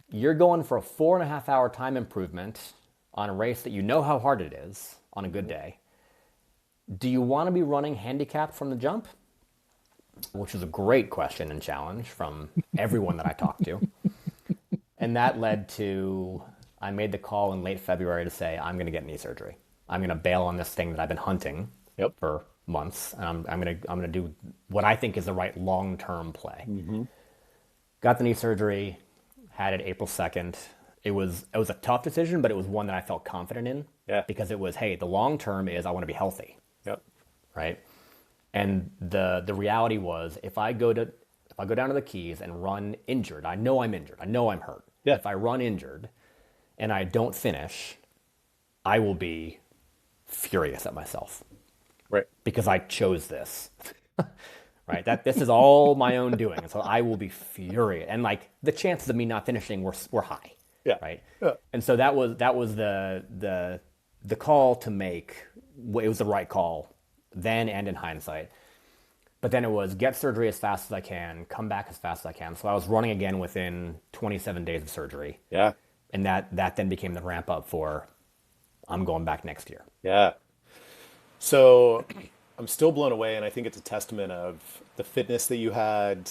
you're going for a 4.5 hour time improvement on a race that you know how hard it is on a good day. Do you want to be running handicapped from the jump? Which is a great question and challenge from everyone that I talked to. And that led to, I made the call in late February to say, I'm going to get knee surgery. I'm going to bail on this thing that I've been hunting Yep. for months. And I'm going to do what I think is the right long-term play. Got the knee surgery, had it April 2nd. It was a tough decision, but it was one that I felt confident in. Yeah. Because it was, hey, the long term is I want to be healthy. Yep. Right? And the reality was if I go down to the Keys and run injured, I know I'm injured. I know I'm hurt. Yeah. If I run injured and I don't finish, I will be furious at myself. Right. Because I chose this. Right? That this is all my own doing. And so I will be furious. And like the chances of me not finishing were high. Yeah. Right. Yeah. And so that was the call to make. It was the right call then and in hindsight. But then it was get surgery as fast as I can, come back as fast as I can. So I was running again within 27 days of surgery. Yeah. And that then became the ramp up for I'm going back next year. Yeah. So I'm still blown away, and I think it's a testament of the fitness that you had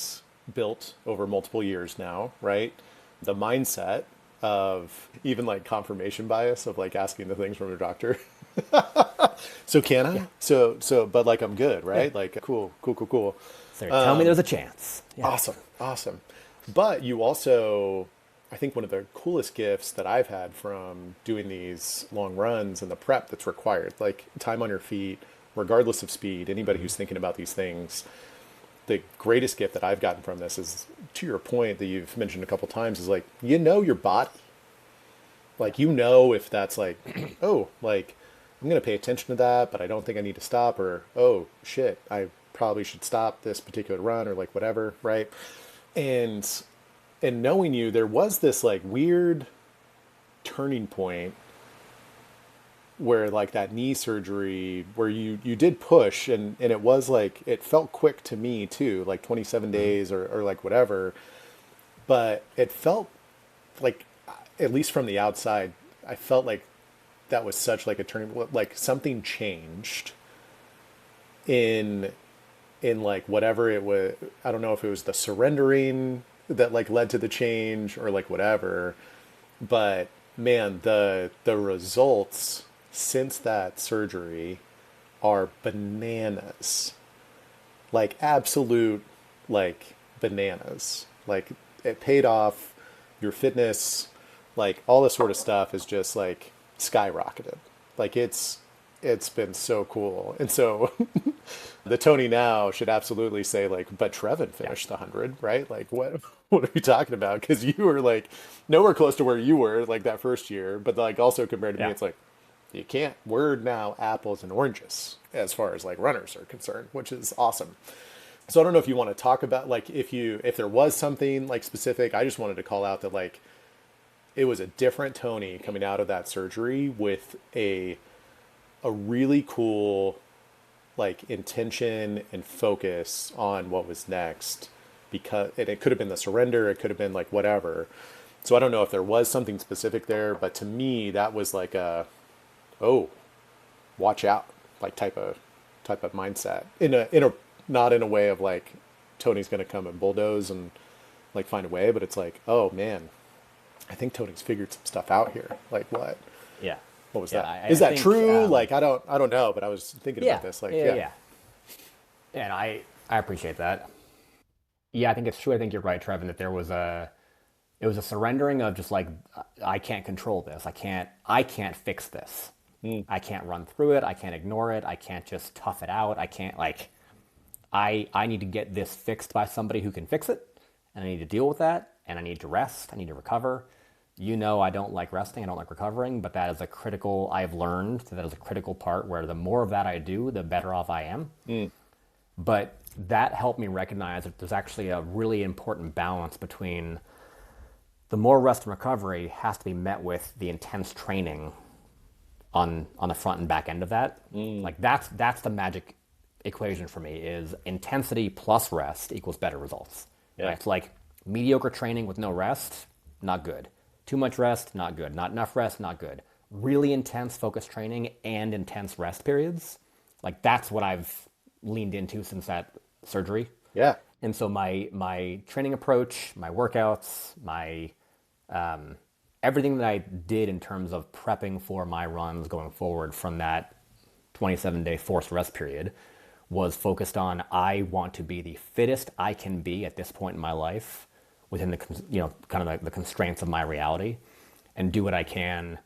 built over multiple years now, right? The mindset of even like confirmation bias of like asking the things from your doctor. So can I? Yeah. But like I'm good, right? Yeah. Like cool. So tell me there's a chance. Yeah. Awesome. But you also, I think one of the coolest gifts that I've had from doing these long runs and the prep that's required, like time on your feet, regardless of speed, anybody who's thinking about these things, the greatest gift that I've gotten from this is, to your point that you've mentioned a couple times, is like, you know, your body, like, you know, if that's like, oh, like I'm going to pay attention to that, but I don't think I need to stop, or, oh shit, I probably should stop this particular run, or like whatever. Right. And knowing you, there was this like weird turning point where like that knee surgery where you did push, and it was like, it felt quick to me too, like 27 days or like whatever, but it felt like, at least from the outside, I felt like that was such like a turning, like something changed in like whatever it was. I don't know if it was the surrendering that like led to the change or like whatever, but man, the results since that surgery are bananas, like absolute like bananas. Like it paid off. Your fitness, like all this sort of stuff is just like skyrocketed. Like it's been so cool. And so the Tony now should absolutely say like, but Trevon finished the 100, right? Like what are you talking about? Because you were like nowhere close to where you were like that first year, but like also compared to me, it's like, you can't, we're now apples and oranges as far as like runners are concerned, which is awesome. So I don't know if you want to talk about like, if there was something like specific. I just wanted to call out that like, it was a different Tony coming out of that surgery with a really cool like intention and focus on what was next, because it could have been the surrender, it could have been like whatever. So I don't know if there was something specific there, but to me that was like a, oh, watch out, like type of mindset, in a not in a way of like Tony's going to come and bulldoze and like find a way, but it's like, oh man, I think Tony's figured some stuff out here. Like what? Yeah. What was that? Is that think, true? Like I don't know, but I was thinking about this. Like yeah. And I appreciate that. Yeah, I think it's true. I think you're right, Trevon, that it was a surrendering of just like, I can't control this. I can't fix this. I can't run through it. I can't ignore it. I can't just tough it out. I can't like, I need to get this fixed by somebody who can fix it, and I need to deal with that, and I need to rest. I need to recover. You know, I don't like resting. I don't like recovering, but that is I've learned that is a critical part where the more of that I do, the better off I am. But that helped me recognize that there's actually a really important balance between the more rest and recovery has to be met with the intense training on the front and back end of that. Like that's the magic equation for me is intensity plus rest equals better results. Yeah. Right? It's like mediocre training with no rest, not good. Too much rest, not good. Not enough rest, not good. Really intense focused training and intense rest periods, like that's what I've leaned into since that surgery. Yeah. And so my training approach, my workouts, my everything that I did in terms of prepping for my runs going forward from that 27-day forced rest period was focused on I want to be the fittest I can be at this point in my life within the kind of the constraints of my reality, and do what I can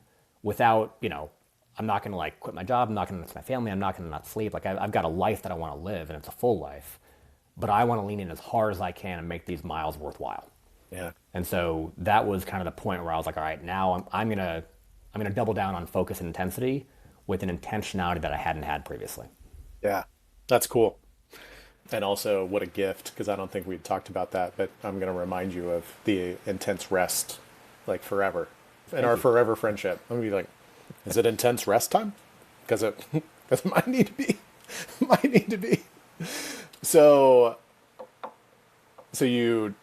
without I'm not going to like quit my job. I'm not going to miss my family. I'm not going to not sleep. Like I've got a life that I want to live, and it's a full life. But I want to lean in as hard as I can and make these miles worthwhile. Yeah. And so that was kind of the point where I was like, all right, now I'm gonna double down on focus and intensity with an intentionality that I hadn't had previously. Yeah. That's cool. And also, what a gift, because I don't think we've talked about that, but I'm going to remind you of the intense rest, like forever. In our forever friendship, I'm going to be like, is it intense rest time? Because it might need to be. Might need to be. So you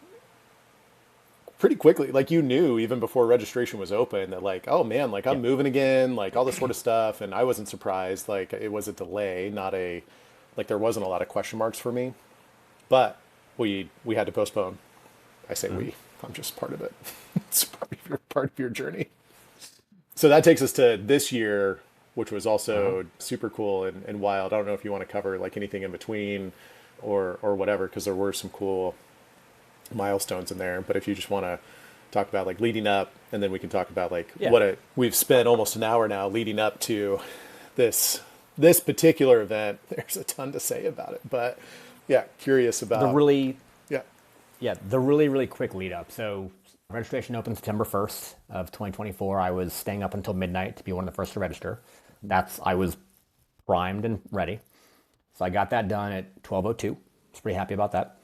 pretty quickly, like you knew even before registration was open that like, oh man, like I'm moving again, like all this sort of stuff. And I wasn't surprised. Like it was a delay, not a, like there wasn't a lot of question marks for me, but we had to postpone. I say we, I'm just part of it. It's part of your journey. So that takes us to this year, which was also super cool and wild. I don't know if you want to cover like anything in between or whatever, because there were some cool milestones in there. But if you just want to talk about like leading up, and then we can talk about like we've spent almost an hour now leading up to this particular event. There's a ton to say about it, but yeah, curious about The really yeah really quick lead up. So registration opened September 1st of 2024. I was staying up until midnight to be one of the first to register. I was primed and ready. So I got that done at 12:02. I was pretty happy about that.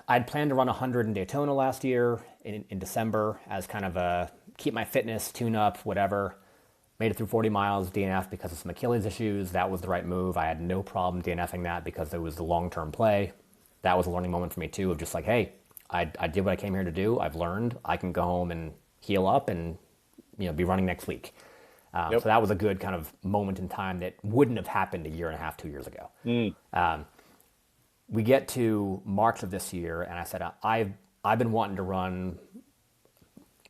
I'd planned to run 100 in Daytona last year in December as kind of a keep my fitness, tune up, whatever. Made it through 40 miles DNF because of some Achilles issues. That was the right move. I had no problem DNFing that because it was the long-term play. That was a learning moment for me too, of just like, hey, I did what I came here to do. I've learned. I can go home and heal up and be running next week. So that was a good kind of moment in time that wouldn't have happened a year and a half, 2 years ago. We get to March of this year, and I said, I've been wanting to run.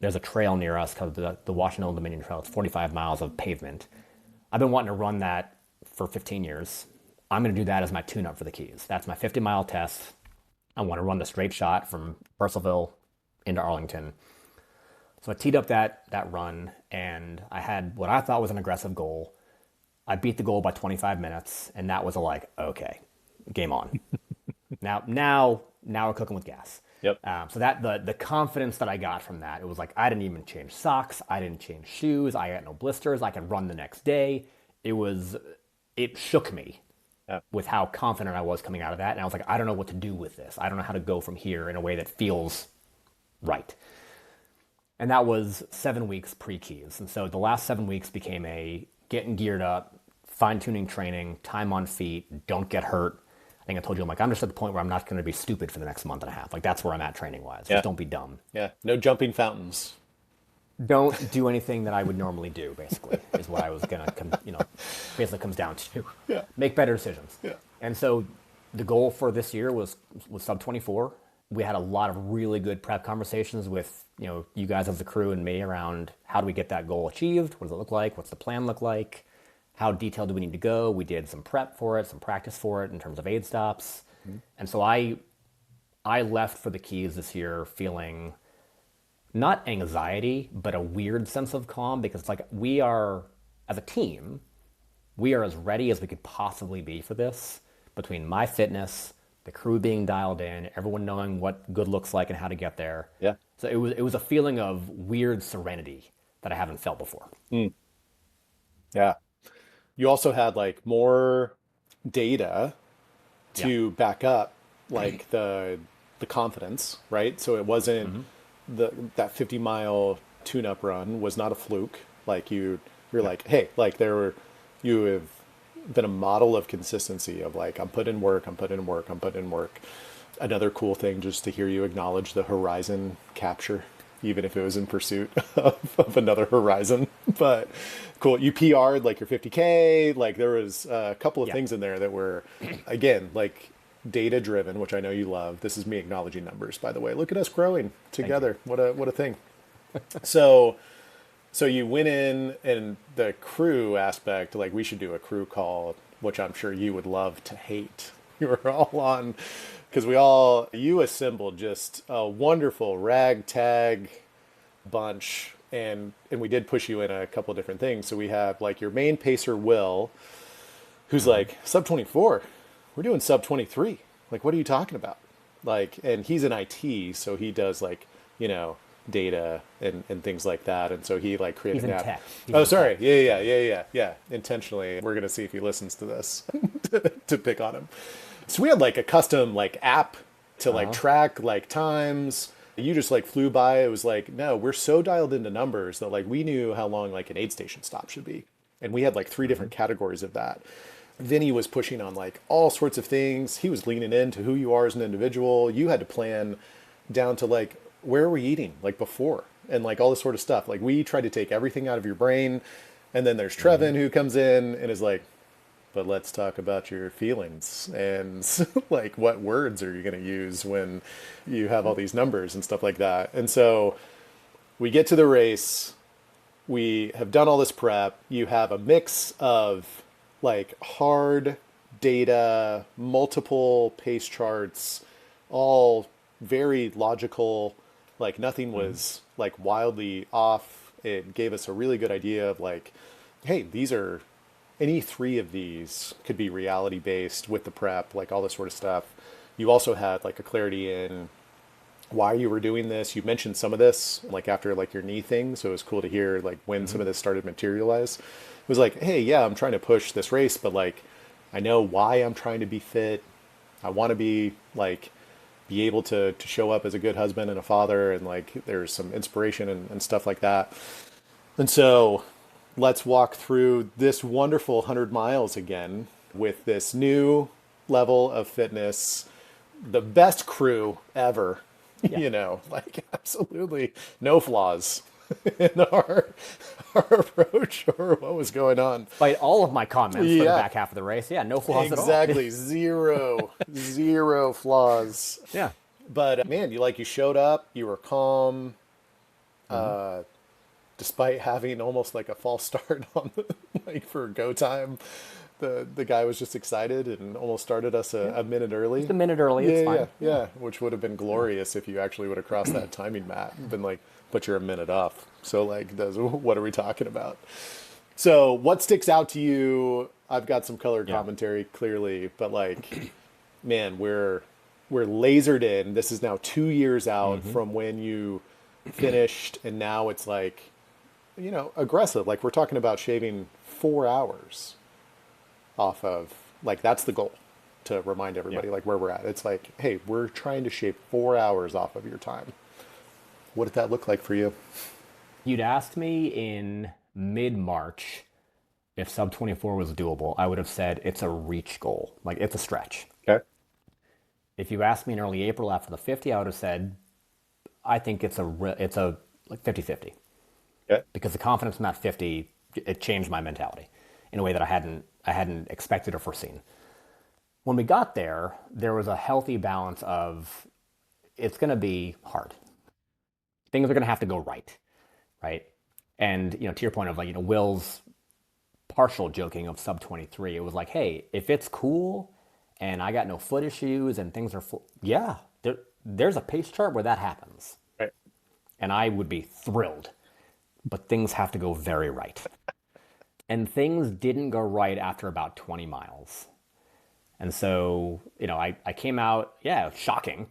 There's a trail near us called the Washington Old Dominion Trail. It's 45 miles of pavement. I've been wanting to run that for 15 years. I'm going to do that as my tune-up for the Keys. That's my 50-mile test. I want to run the straight shot from Purcellville into Arlington. So I teed up that run, and I had what I thought was an aggressive goal. I beat the goal by 25 minutes, and that was okay, game on. Now we're cooking with gas. Yep. So that the confidence that I got from that, it was like I didn't even change socks, I didn't change shoes, I got no blisters, I could run the next day. It shook me with how confident I was coming out of that, and I was like, I don't know what to do with this. I don't know how to go from here in a way that feels right. And that was 7 weeks pre-Keys. And so the last 7 weeks became a getting geared up, fine-tuning training, time on feet, don't get hurt. I think I told you, I'm just at the point where I'm not going to be stupid for the next month and a half. Like that's where I'm at training-wise. Yeah. Just don't be dumb. Yeah. No jumping fountains. Don't do anything that I would normally do, basically, is what I was going to, basically comes down to. Yeah. Make better decisions. Yeah. And so the goal for this year was sub 24. We had a lot of really good prep conversations with, you guys as the crew and me around how do we get that goal achieved? What does it look like? What's the plan look like? How detailed do we need to go? We did some prep for it, some practice for it in terms of aid stops. Mm-hmm. And so I left for the Keys this year feeling not anxiety, but a weird sense of calm, because it's like we are, as a team, we are as ready as we could possibly be for this, between my fitness, the crew being dialed in, everyone knowing what good looks like and how to get there. Yeah. So it was a feeling of weird serenity that I haven't felt before. Mm. Yeah. You also had like more data to back up like the confidence, right? So it wasn't that 50-mile tune-up run was not a fluke. Like you're like, hey, like you have been a model of consistency of like, I'm putting in work, I'm putting in work, I'm putting in work. Another cool thing just to hear you acknowledge the horizon capture, even if it was in pursuit of another horizon. But cool, you PR'd like your 50K. Like there was a couple of Yeah. things in there that were, again, like data driven, which I know you love. This is me acknowledging numbers, by the way. Look at us growing Thank you. together. What a thing. So so you went in and the crew aspect, like we should do a crew call, which I'm sure you would love to hate. You were all on because you assembled just a wonderful ragtag bunch, and we did push you in a couple of different things. So we have like your main pacer, Will, who's like sub 24. We're doing sub 23. Like, what are you talking about? Like, and he's in IT, so he does like, data and things like that. And so he like created He's an in app. tech. He's Oh, in sorry. tech. Yeah. Intentionally, we're gonna see if he listens to this to pick on him. So we had like a custom like app to like track like times. You just like flew by. It was like, no, we're so dialed into numbers that like we knew how long like an aid station stop should be. And we had like three different categories of that. Vinny was pushing on like all sorts of things. He was leaning into who you are as an individual. You had to plan down to like, where are we eating like before and like all this sort of stuff. Like we tried to take everything out of your brain. And then there's Trevon who comes in and is like, but let's talk about your feelings and like what words are you going to use when you have all these numbers and stuff like that. And so we get to the race. We have done all this prep. You have a mix of like hard data, multiple pace charts, all very logical. Like nothing was like wildly off. It gave us a really good idea of like, hey, any three of these could be reality based with the prep, like all this sort of stuff. You also had like a clarity in why you were doing this. You mentioned some of this like after like your knee thing, so it was cool to hear like when some of this started to materialize. It was like, hey, yeah, I'm trying to push this race, but like I know why I'm trying to be fit. I want to be able to show up as a good husband and a father, and like there's some inspiration and stuff like that. And so let's walk through this wonderful 100 miles again with this new level of fitness, the best crew ever, Yeah. like absolutely no flaws in our approach or what was going on. Despite all of my comments for the Yeah, back half of the race, yeah, no flaws at all. exactly. Zero flaws. Yeah. But man, you showed up, you were calm, despite having almost like a false start on like for go time. The guy was just excited and almost started us a minute early. Just a minute early, Yeah, it's fine. yeah. Which would have been glorious if you actually would have crossed that timing mat and been like, but you're a minute off. So like, what are we talking about? So what sticks out to you? I've got some color Yeah. commentary clearly, but like, man, we're lasered in. This is now 2 years out from when you finished, and now it's like, aggressive. Like we're talking about shaving 4 hours off of, like that's the goal to remind everybody Yeah. like where we're at. It's like, hey, we're trying to shave 4 hours off of your time. What did that look like for you? You'd asked me in mid-March if sub 24 was doable. I would have said it's a reach goal, like it's a stretch. Okay. If you asked me in early April after the 50, I would have said I think it's a like 50-50 Okay. because the confidence in that 50 it changed my mentality in a way that I hadn't expected or foreseen. When we got there, there was a healthy balance of it's going to be hard. Things are going to have to go right, right? And to your point of like Will's partial joking of sub 23, it was like, hey, if it's cool and I got no foot issues and things are full, yeah, there's a pace chart where that happens, Right. and I would be thrilled. But things have to go very right, and things didn't go right after about 20 miles. And so, I came out, yeah, shocking.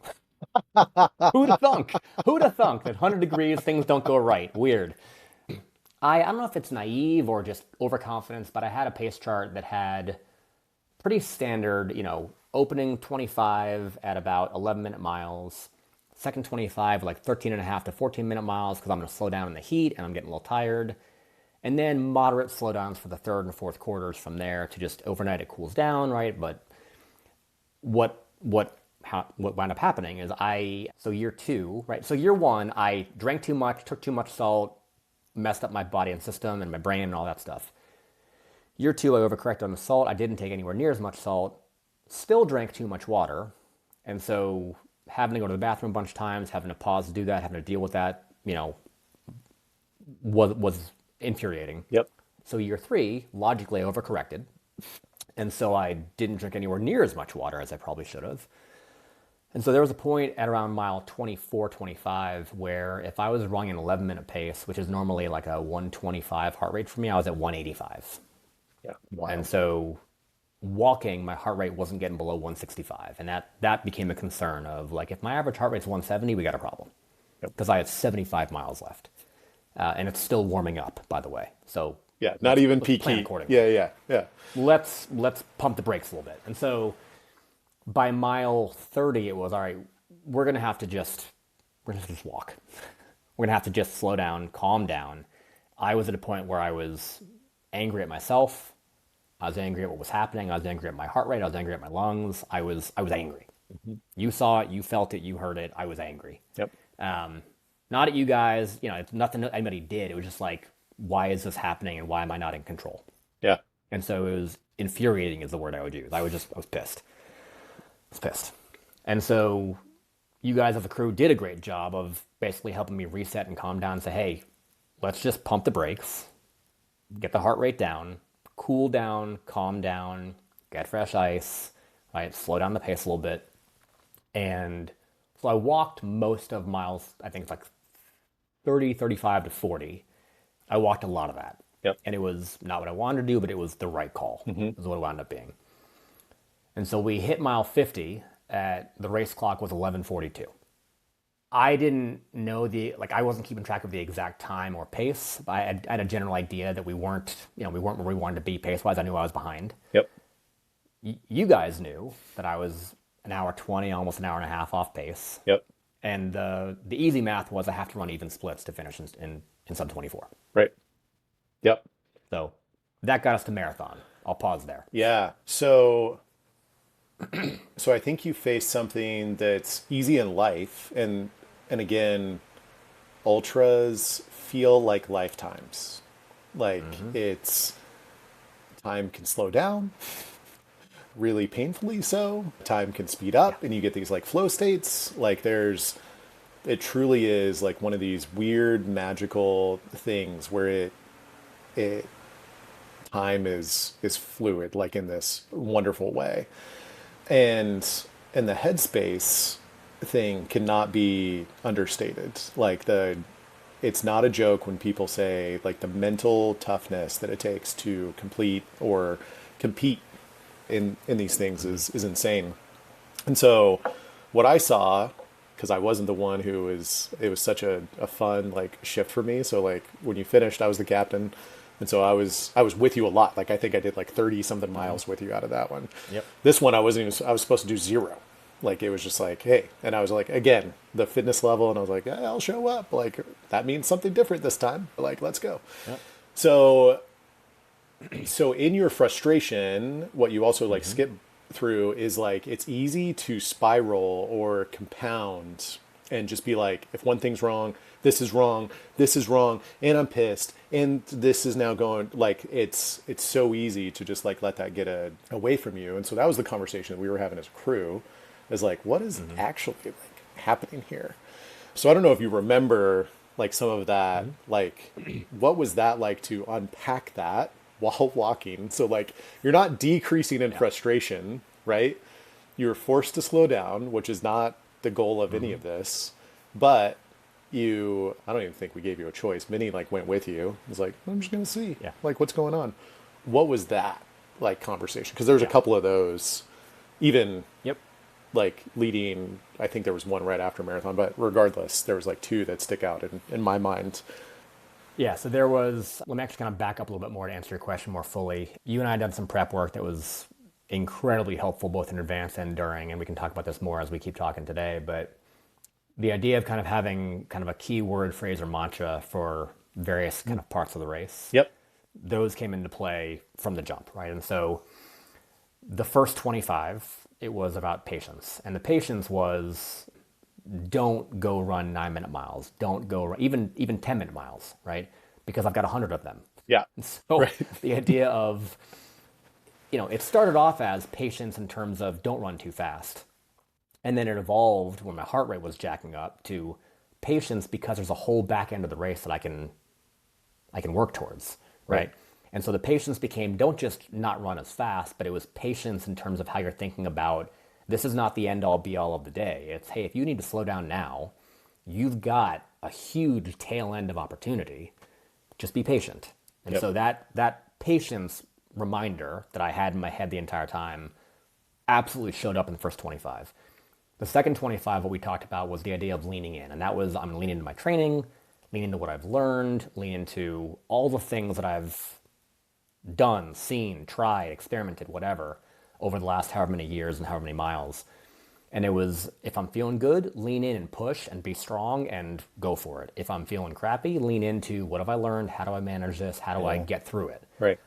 Who'd have thunk? Who'd have thunk that 100 degrees, things don't go right? Weird. I don't know if it's naive or just overconfidence, but I had a pace chart that had pretty standard, opening 25 at about 11-minute miles, second 25 like 13 and a half to 14-minute miles because I'm going to slow down in the heat and I'm getting a little tired. And then moderate slowdowns for the third and fourth quarters from there to just overnight it cools down, right? But what wound up happening is so year two, right? So year one, I drank too much, took too much salt, messed up my body and system and my brain and all that stuff. Year two, I overcorrected on the salt. I didn't take anywhere near as much salt, still drank too much water. And so having to go to the bathroom a bunch of times, having to pause to do that, having to deal with that, was infuriating. Yep. So year three, logically, I overcorrected. And so I didn't drink anywhere near as much water as I probably should have. And so there was a point at around mile 24, 25, where if I was running an 11-minute pace, which is normally like a 125 heart rate for me, I was at 185. Yeah. Wow. And so walking, my heart rate wasn't getting below 165. And that became a concern of like, if my average heart rate's 170, we got a problem. Because I had 75 miles left. And it's still warming up, by the way. So yeah, not even peak heat. Yeah. Let's pump the brakes a little bit. And so by mile 30, it was, all right, we're going to have to just walk. We're going to have to just slow down, calm down. I was at a point where I was angry at myself. I was angry at what was happening. I was angry at my heart rate. I was angry at my lungs. I was angry. Mm-hmm. You saw it. You felt it. You heard it. I was angry. Yep. Not at you guys. It's nothing anybody did. It was just like, why is this happening and why am I not in control? Yeah. And so it was infuriating is the word I would use. I was pissed. I was pissed. And so you guys as a crew did a great job of basically helping me reset and calm down and say, hey, let's just pump the brakes, get the heart rate down, cool down, calm down, get fresh ice, right? Slow down the pace a little bit. And so I walked most of miles, I think it's like 30, 35 to 40. I walked a lot of that. Yep. And it was not what I wanted to do, but it was the right call, is what it wound up being. And so we hit mile 50 at the race clock was 11:42. I didn't know I wasn't keeping track of the exact time or pace. I had a general idea that we weren't where we wanted to be pace-wise. I knew I was behind. Yep. You guys knew that I was an hour 20, almost an hour and a half off pace. Yep. And the easy math was I have to run even splits to finish in sub 24. Right. Yep. So that got us to marathon. I'll pause there. Yeah. So I think you face something that's easy in life, and again, ultras feel like lifetimes. Like it's time can slow down, really painfully so. Time can speed up, and you get these like flow states. Like it truly is like one of these weird magical things where it time is fluid, like in this wonderful way. And the headspace thing cannot be understated. Like it's not a joke when people say like the mental toughness that it takes to complete or compete in these things is insane. And so what I saw, because I wasn't the one it was such a fun like shift for me. So like when you finished, I was the captain. And so I was with you a lot. Like I think I did like 30 something miles with you out of that one. Yep. This one I was supposed to do 0. Like it was just like, hey, and I was like, again, the fitness level, and I was like, yeah, I'll show up. Like that means something different this time. Like, let's go. Yep. So in your frustration, what you also like skip through is like it's easy to spiral or compound and just be like, if one thing's wrong, this is wrong, and I'm pissed, and this is now going, like, it's so easy to just like let that get away from you. And so that was the conversation that we were having as a crew, is like, what is actually like happening here? So I don't know if you remember like some of that, like what was that like to unpack that while walking? So like you're not decreasing in frustration, right? You're forced to slow down, which is not the goal of any of this, but I don't even think we gave you a choice. Minnie like went with you. It was like, I'm just going to see like what's going on. What was that like conversation? Because there was a couple of those even like leading, I think there was one right after marathon, but regardless, there was like 2 that stick out in my mind. Yeah, so there was, let me actually kind of back up a little bit more to answer your question more fully. You and I had done some prep work that was incredibly helpful both in advance and during, and we can talk about this more as we keep talking today, but the idea of kind of having kind of a keyword phrase or mantra for various kind of parts of the race. Yep. Those came into play from the jump, right? And so the first 25, it was about patience. And the patience was don't go run 9-minute miles. Don't go run, even 10-minute miles, right? Because I've got 100 of them. Yeah. So Right. the idea of, it started off as patience in terms of don't run too fast. And then it evolved when my heart rate was jacking up to patience because there's a whole back end of the race that I can work towards, right? And so the patience became don't just not run as fast, but it was patience in terms of how you're thinking about this is not the end all be all of the day. It's, hey, if you need to slow down now, you've got a huge tail end of opportunity. Just be patient. And so that patience reminder that I had in my head the entire time absolutely showed up in the first 25. The second 25, what we talked about was the idea of leaning in. And that was I'm going to lean into my training, lean into what I've learned, lean into all the things that I've done, seen, tried, experimented, whatever, over the last however many years and however many miles. And it was, if I'm feeling good, lean in and push and be strong and go for it. If I'm feeling crappy, lean into what have I learned? How do I manage this? How do I get through it? Right.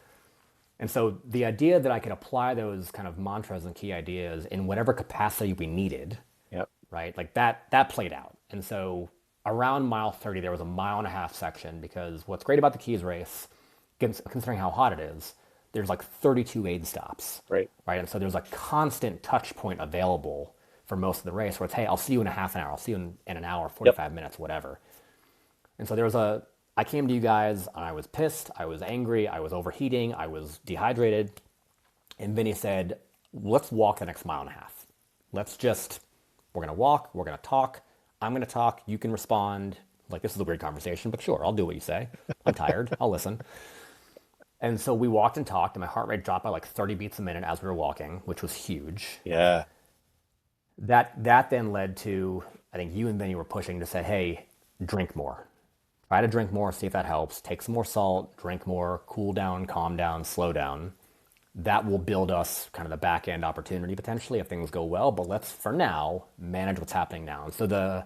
And so the idea that I could apply those kind of mantras and key ideas in whatever capacity we needed, Yep. right? Like that played out. And so around mile 30, there was a 1.5-mile section because what's great about the Keys race, considering how hot it is, there's like 32 aid stops. Right. Right. And so there's a constant touch point available for most of the race where it's, hey, I'll see you in a half an hour. I'll see you in an hour, 45 minutes, whatever. And so I came to you guys and I was pissed. I was angry. I was overheating. I was dehydrated. And Vinny said, let's walk the next 1.5 miles. We're going to walk. We're going to talk. I'm going to talk. You can respond. Like, this is a weird conversation, but sure, I'll do what you say. I'm tired. I'll listen. And so we walked and talked, and my heart rate dropped by like 30 beats a minute as we were walking, which was huge. Yeah. That then led to, I think you and Vinny were pushing to say, hey, drink more. Try to drink more, see if that helps. Take some more salt, drink more, cool down, calm down, slow down. That will build us kind of the back end opportunity potentially if things go well. But let's, for now, manage what's happening now. And so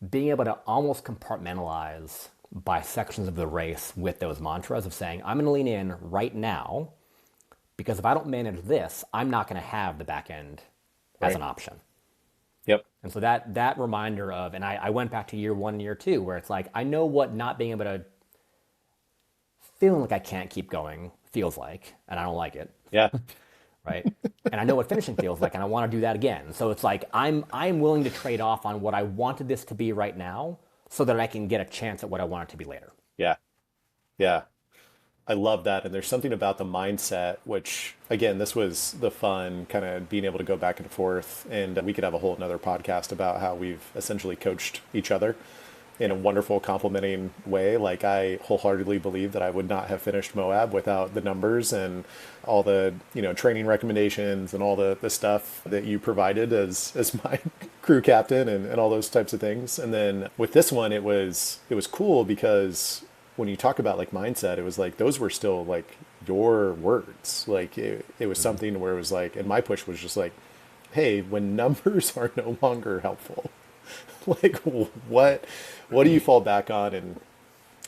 being able to almost compartmentalize by sections of the race with those mantras of saying, I'm going to lean in right now because if I don't manage this, I'm not going to have the back end as an option. Yep. And so that reminder of, and I went back to year 1, year 2, where it's like, I know what not being able to, feeling like I can't keep going feels like, and I don't like it. Yeah. Right. And I know what finishing feels like, and I want to do that again. So it's like, I'm willing to trade off on what I wanted this to be right now so that I can get a chance at what I want it to be later. Yeah. Yeah. I love that. And there's something about the mindset, which again, this was the fun kind of being able to go back and forth. And we could have a whole another podcast about how we've essentially coached each other in a wonderful complimenting way. Like I wholeheartedly believe that I would not have finished Moab without the numbers and all the, training recommendations and all the stuff that you provided as my crew captain and all those types of things. And then with this one, it was cool because when you talk about like mindset, it was like, those were still like your words. Like it was something where it was like, and my push was just like, hey, when numbers are no longer helpful, like what do you fall back on? And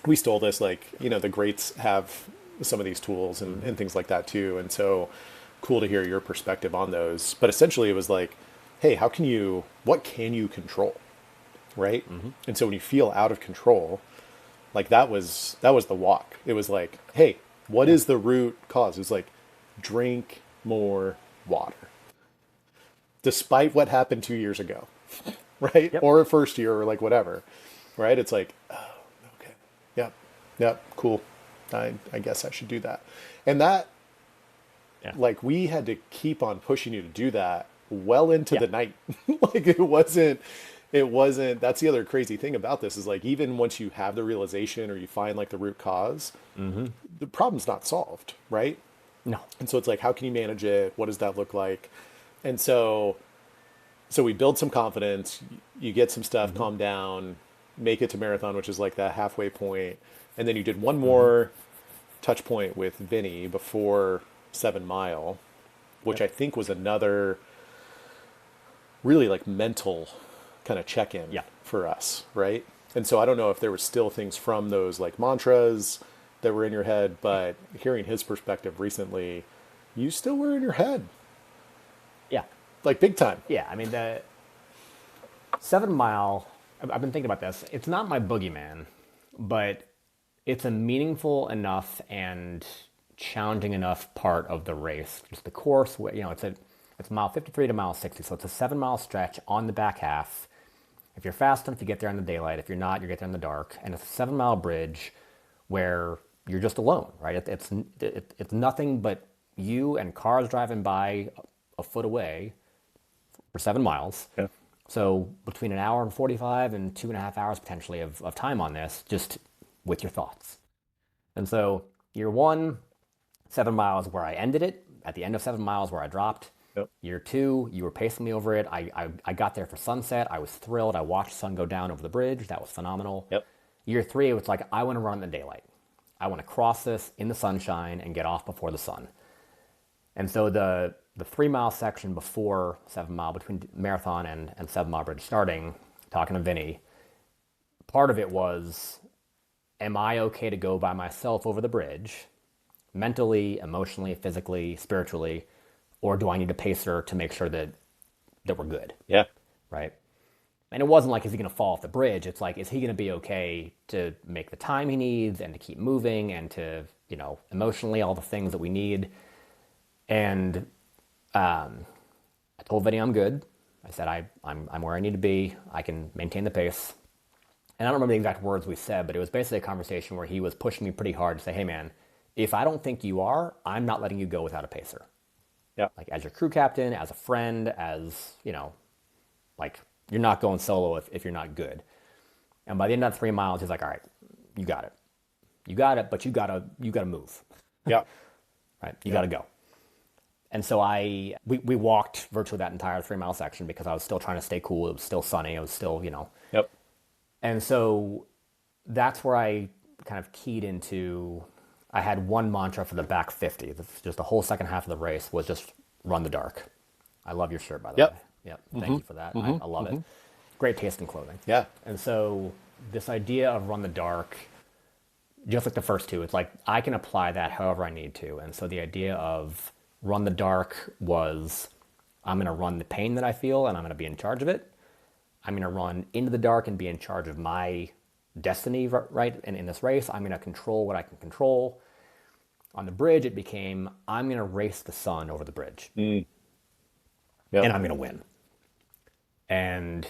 we stole this, like, the greats have some of these tools and things like that too. And so cool to hear your perspective on those. But essentially it was like, hey, what can you control? Right. Mm-hmm. And so when you feel out of control, like that was the walk. It was like, hey, what is the root cause? It was like, drink more water. Despite what happened 2 years ago, right? Yep. Or first year or like whatever, right? It's like, oh, okay. Yep. Cool. I guess I should do that. And that, like we had to keep on pushing you to do that well into the night. Like it wasn't, that's the other crazy thing about this is like, even once you have the realization or you find like the root cause, the problem's not solved, right? No. And so it's like, how can you manage it? What does that look like? And so we build some confidence, you get some stuff, calm down, make it to marathon, which is like that halfway point. And then you did one more touch point with Vinny before 7 Mile, which I think was another really like mental kind of check-in for us, right? And so I don't know if there were still things from those like mantras that were in your head, but hearing his perspective recently, you still were in your head, Yeah. like big time. Yeah. I mean, the 7 mile, I've been thinking about this. It's not my boogeyman, but it's a meaningful enough and challenging enough part of the race. Just the course, it's mile 53 to mile 60. So it's a 7 mile stretch on the back half. If you're fast enough, you get there in the daylight. If you're not, you get there in the dark. And it's a 7 mile bridge where you're just alone, right? It's nothing but you and cars driving by a foot away for 7 miles. Yeah. So between an hour and 45 and 2.5 hours potentially of time on this, just with your thoughts. And so year one, 7 miles where I ended it, at the end of 7 miles where I dropped. Yep. Year two, you were pacing me over it. I got there for sunset. I was thrilled. I watched the sun go down over the bridge. That was phenomenal. Yep. Year three, it was like, I want to run in the daylight. I want to cross this in the sunshine and get off before the sun. And so the 3 mile section before 7 mile, between marathon and 7 mile bridge starting, talking to Vinny, part of it was, am I okay to go by myself over the bridge, mentally, emotionally, physically, spiritually, or do I need a pacer to make sure that we're good, Yeah. right? And it wasn't like, is he going to fall off the bridge? It's like, is he going to be okay to make the time he needs and to keep moving and to, emotionally, all the things that we need. And I told Vinny I'm good. I said, I'm where I need to be. I can maintain the pace. And I don't remember the exact words we said, but it was basically a conversation where he was pushing me pretty hard to say, hey man, if I don't think you are, I'm not letting you go without a pacer. Yeah. Like as your crew captain, as a friend, as, like you're not going solo if you're not good. And by the end of that 3 miles, he's like, all right, you got it. You got it, but you gotta move. Yeah. Right? You gotta go. And so we walked virtually that entire 3 mile section because I was still trying to stay cool. It was still sunny. It was still, Yep. And so that's where I kind of keyed into, I had one mantra for the back 50. Just the whole second half of the race was just run the dark. I love your shirt, by the Yep. way. Yep. Thank you for that. I love it. Great taste in clothing. Yeah. And so this idea of run the dark, just like the first two, it's like I can apply that however I need to. And so the idea of run the dark was, I'm going to run the pain that I feel and I'm going to be in charge of it. I'm going to run into the dark and be in charge of my destiny, right? And in this race, I'm going to control what I can control. On the bridge, it became, I'm going to race the sun over the bridge. Yep. And I'm going to win. And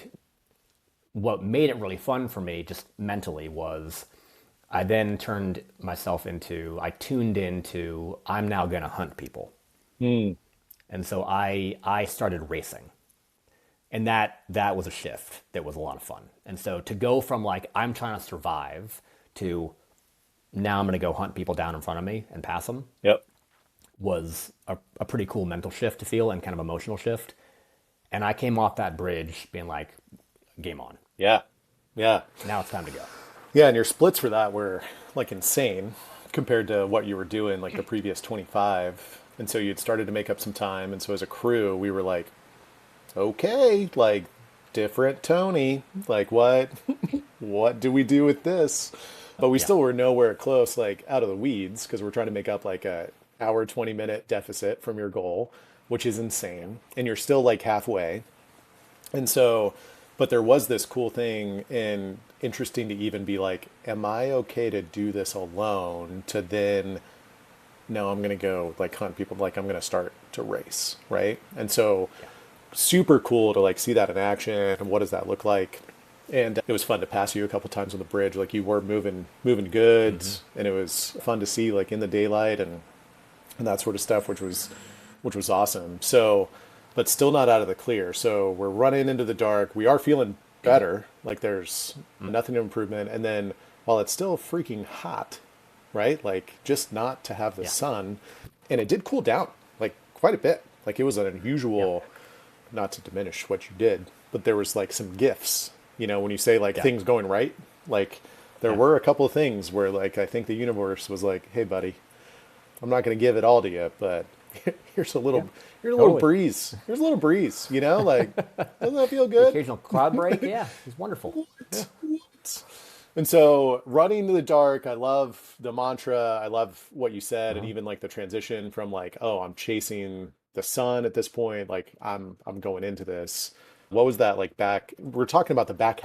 what made it really fun for me, just mentally, was I then turned myself into, I tuned into, I'm now going to hunt people. And so I started racing. And that was a shift that was a lot of fun. And so to go from like, I'm trying to survive to now I'm going to go hunt people down in front of me and pass them. Yep. Was a pretty cool mental shift to feel and kind of emotional shift. And I came off that bridge being like, game on. Yeah. Yeah. Now it's time to go. Yeah. And your splits for that were like insane compared to what you were doing like the previous 25. And so you'd started to make up some time. And so as a crew, we were like, okay, like different Tony, like what do we do with this? But we still were nowhere close, like out of the weeds, because we're trying to make up like a hour 20-minute deficit from your goal, which is insane, and you're still like halfway. And so, but there was this cool thing, and interesting to even be like, am I okay to do this alone? To then, no, I'm gonna go like hunt people, like I'm gonna start to race, right? And so super cool to like see that in action, and what does that look like? And it was fun to pass you a couple times on the bridge, like you were moving goods, and it was fun to see like in the daylight and that sort of stuff, which was awesome. So, but still not out of the clear. So we're running into the dark. We are feeling better, like there's nothing of improvement. And then while it's still freaking hot, right? Like just not to have the sun, and it did cool down like quite a bit. Like it was an unusual, not to diminish what you did, but there was like some gifts, when you say like things going right, like there were a couple of things where like, I think the universe was like, hey buddy, I'm not going to give it all to you, but here's a little, little breeze. Here's a little breeze, like, doesn't that feel good? The occasional cloud break. Yeah. It's wonderful. What? And so running to the dark, I love the mantra. I love what you said, and Mhm. even like the transition from like, oh, I'm chasing the sun at this point. Like I'm going into this. What was that like back? We're talking about the back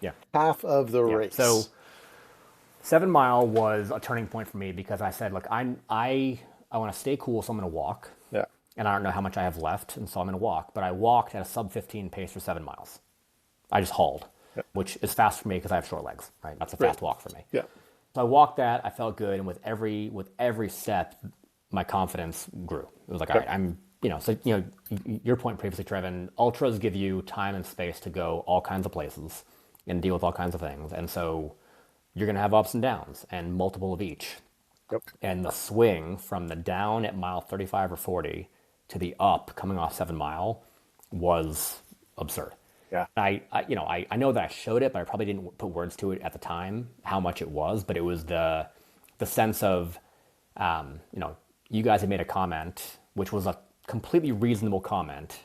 Yeah. half of the Yeah. race. So 7 Mile was a turning point for me because I said, look, I want to stay cool, so I'm going to walk, Yeah. and I don't know how much I have left, and so I'm going to walk. But I walked at a sub 15 pace for 7 miles. I just hauled, Yeah. which is fast for me because I have short legs, right? That's a Right. fast walk for me. Yeah. So I walked that. I felt good, and with every step, my confidence grew. It was like, all Okay. right, your point previously, Trevin, ultras give you time and space to go all kinds of places and deal with all kinds of things, and so you're going to have ups and downs and multiple of each. Yep. And the swing from the down at mile 35 or 40 to the up coming off 7 Mile was absurd. Yeah. I know that I showed it, but I probably didn't put words to it at the time how much it was. But it was the sense of, you guys had made a comment, which was a completely reasonable comment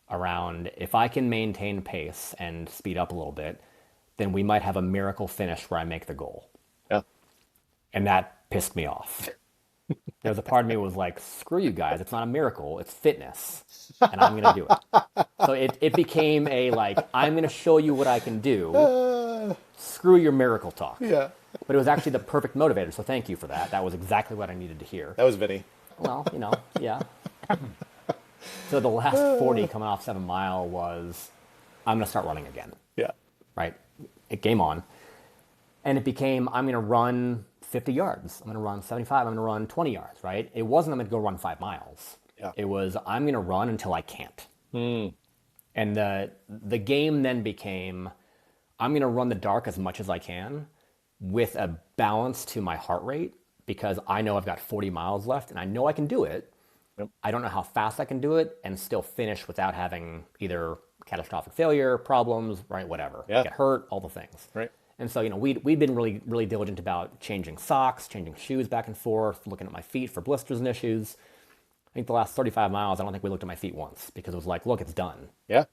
around if I can maintain pace and speed up a little bit, then we might have a miracle finish where I make the goal. Yeah. And that pissed me off. There was a part of me that was like, screw you guys, it's not a miracle, it's fitness. And I'm gonna do it. So it became a like, I'm gonna show you what I can do. Screw your miracle talk. Yeah. But it was actually the perfect motivator, so thank you for that. That was exactly what I needed to hear. That was Vinny. Well, yeah. So the last 40 coming off 7 Mile was, I'm gonna start running again. Yeah. Right? It game on. And it became, I'm going to run 50 yards. I'm going to run 75. I'm going to run 20 yards, right? It wasn't, I'm going to go run 5 miles. Yeah. It was, I'm going to run until I can't. And the game then became, I'm going to run the dark as much as I can with a balance to my heart rate because I know I've got 40 miles left and I know I can do it. Yep. I don't know how fast I can do it and still finish without having either catastrophic failure, problems, right? Whatever. Yeah. Get hurt, all the things. Right. And so, we'd been really, really diligent about changing socks, changing shoes back and forth, looking at my feet for blisters and issues. I think the last 35 miles, I don't think we looked at my feet once because it was like, look, it's done. Yeah.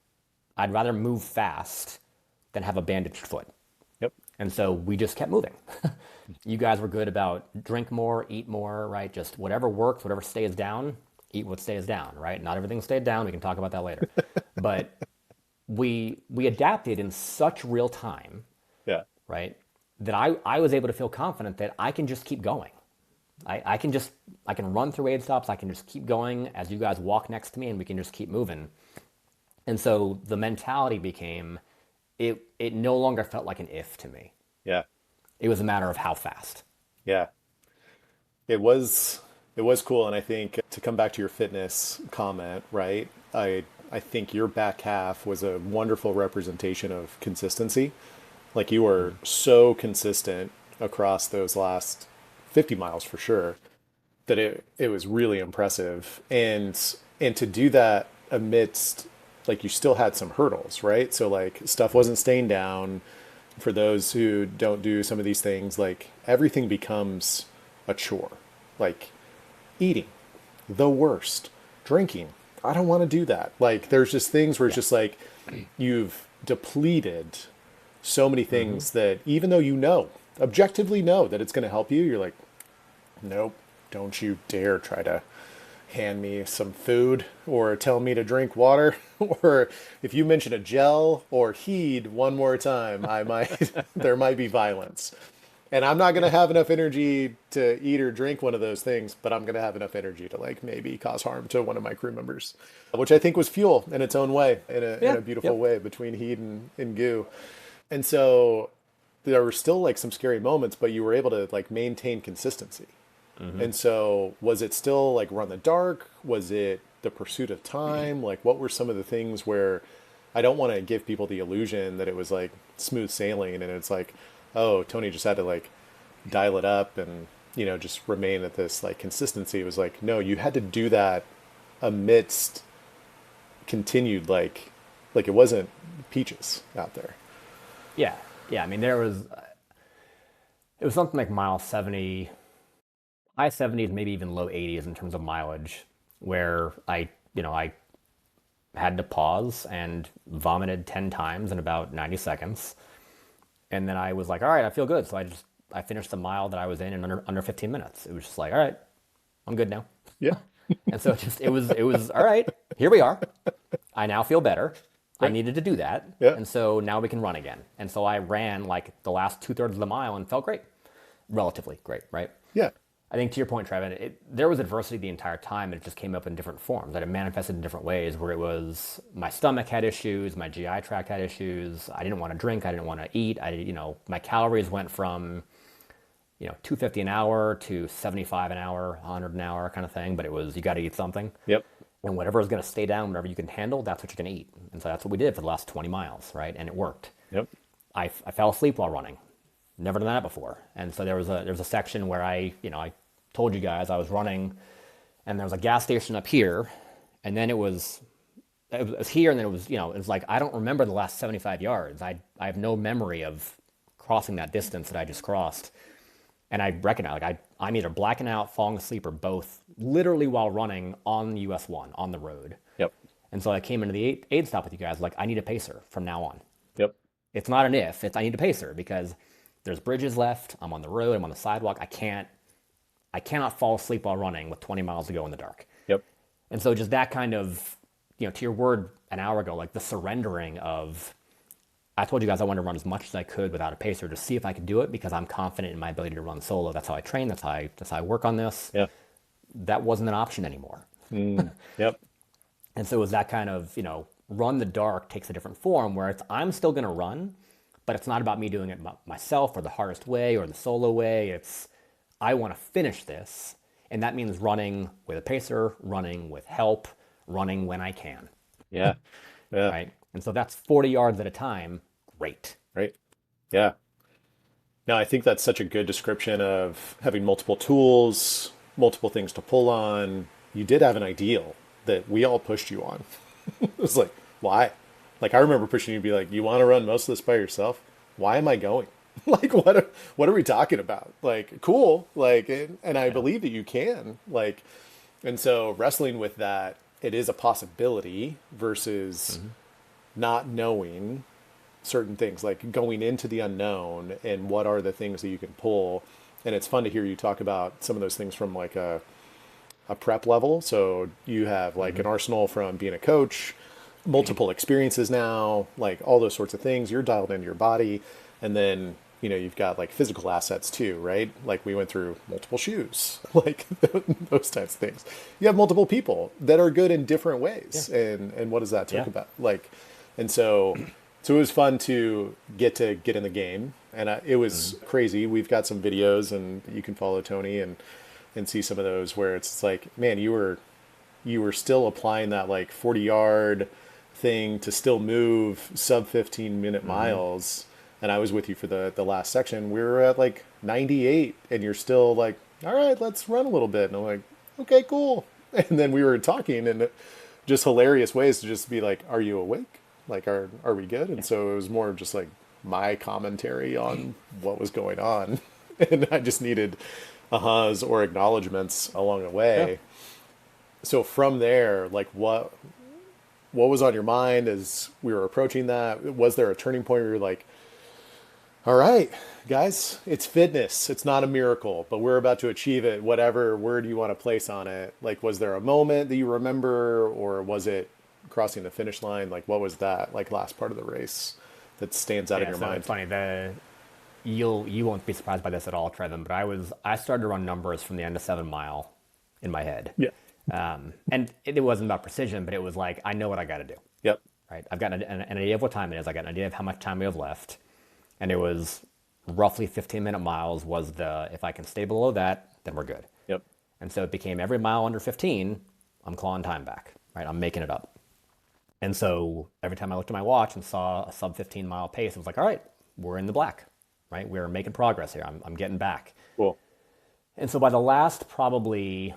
I'd rather move fast than have a bandaged foot. Yep. And so we just kept moving. You guys were good about drink more, eat more, right? Just whatever works, whatever stays down, eat what stays down, right? Not everything stayed down. We can talk about that later. But we adapted in such real time, Yeah. right? That I was able to feel confident that I can just keep going. I can run through aid stops. I can just keep going as you guys walk next to me and we can just keep moving. And so the mentality became, it no longer felt like an if to me. Yeah. It was a matter of how fast. Yeah. It was cool. And I think to come back to your fitness comment, right? I think your back half was a wonderful representation of consistency. Like you were so consistent across those last 50 miles for sure that it was really impressive. And to do that amidst like you still had some hurdles, right? So like stuff wasn't staying down. For those who don't do some of these things, like everything becomes a chore. Like eating, the worst. Drinking, I don't want to do that. Like there's just things where it's just like you've depleted so many things that even though objectively know that it's going to help you, you're like, nope, don't you dare try to hand me some food or tell me to drink water. Or if you mention a gel or heed one more time, there might be violence. And I'm not going to have enough energy to eat or drink one of those things, but I'm going to have enough energy to like maybe cause harm to one of my crew members, which I think was fuel in its own way, in a beautiful way between heat and goo. And so there were still like some scary moments, but you were able to like maintain consistency. And so was it still like run the dark? Was it the pursuit of time? Like what were some of the things where I don't want to give people the illusion that it was like smooth sailing and it's like, oh, Tony just had to like dial it up and, just remain at this like consistency. It was like, no, you had to do that amidst continued like it wasn't peaches out there. Yeah. Yeah. I mean, it was something like mile 70, high 70s, maybe even low 80s in terms of mileage, where I had to pause and vomited 10 times in about 90 seconds. And then I was like, all right, I feel good. So I finished the mile that I was in under 15 minutes. It was just like, all right, I'm good now. Yeah. And so it was all right. Here we are. I now feel better. I Right. needed to do that. Yeah. And so now we can run again. And so I ran like the last 2/3 of the mile and felt great, relatively great, right? Yeah. I think to your point, Trevin, there was adversity the entire time, and it just came up in different forms. That it manifested in different ways. Where it was my stomach had issues, my GI tract had issues. I didn't want to drink, I didn't want to eat. My calories went from 250 an hour to 75 an hour, 100 an hour kind of thing. But it was you got to eat something, Yep. and whatever is going to stay down, whatever you can handle, that's what you're going to eat. And so that's what we did for the last 20 miles, right? And it worked. Yep. I fell asleep while running. Never done that before. And so there was a section where I told you guys I was running, and there was a gas station up here, and then it was here, and then it was like I don't remember the last 75 yards. I have no memory of crossing that distance that I just crossed. And I recognize I'm either blacking out, falling asleep, or both, literally while running on US 1 on the road. Yep. And so I came into the aid stop with you guys like I need a pacer from now on. Yep. It's not an if, it's I need a pacer because there's bridges left. I'm on the road. I'm on the sidewalk. I cannot fall asleep while running with 20 miles to go in the dark. Yep. And so just that kind of, to your word an hour ago, like the surrendering of, I told you guys I wanted to run as much as I could without a pacer to see if I could do it because I'm confident in my ability to run solo. That's how I train. That's how I work on this. Yeah. That wasn't an option anymore. Yep. And so it was that kind of, run the dark takes a different form where I'm still going to run, but it's not about me doing it myself or the hardest way or the solo way. It's, I want to finish this. And that means running with a pacer, running with help, running when I can. Yeah. Yeah. Right. And so that's 40 yards at a time. Great. Right. Yeah. No, I think that's such a good description of having multiple tools, multiple things to pull on. You did have an ideal that we all pushed you on. It was like, why? Like, I remember pushing you to be like, you want to run most of this by yourself? Why am I going? Like, what are we talking about? Like, cool. Like, and I believe that you can. Like, and so wrestling with that, it is a possibility versus not knowing certain things, like going into the unknown and what are the things that you can pull. And it's fun to hear you talk about some of those things from like a prep level. So you have like an arsenal from being a coach, multiple experiences now, like all those sorts of things. You're dialed into your body. And then, you've got like physical assets too, right? Like we went through multiple shoes, like those types of things. You have multiple people that are good in different ways. Yeah. And what does that talk about? Like, and so it was fun to get in the game. And it was crazy. We've got some videos and you can follow Tony and see some of those where it's like, man, you were still applying that like 40-yard thing to still move sub 15-minute miles. And I was with you for the last section. We were at like 98 and you're still like, all right, let's run a little bit. And I'm like, okay, cool. And then we were talking and just hilarious ways to just be like, are you awake? Like, are we good? And so it was more of just like my commentary on what was going on. And I just needed ahas or acknowledgments along the way. Yeah. So from there, like what was on your mind as we were approaching that? Was there a turning point where you're like, all right, guys, it's fitness. It's not a miracle, but we're about to achieve it. Whatever word you want to place on it. Like, was there a moment that you remember, or was it crossing the finish line? Like, what was that like last part of the race that stands out in your mind? It's funny. You won't be surprised by this at all, Trevin, but I started to run numbers from the end of 7 Mile in my head. Yeah. And it wasn't about precision, but it was like, I know what I got to do. Yep. Right. I've got an idea of what time it is. I got an idea of how much time we have left. And it was roughly 15-minute miles was if I can stay below that, then we're good. Yep. And so it became every mile under 15, I'm clawing time back, right? I'm making it up. And so every time I looked at my watch and saw a sub 15-mile pace, it was like, all right, we're in the black, right? We're making progress here. I'm getting back. Cool. And so by the last probably,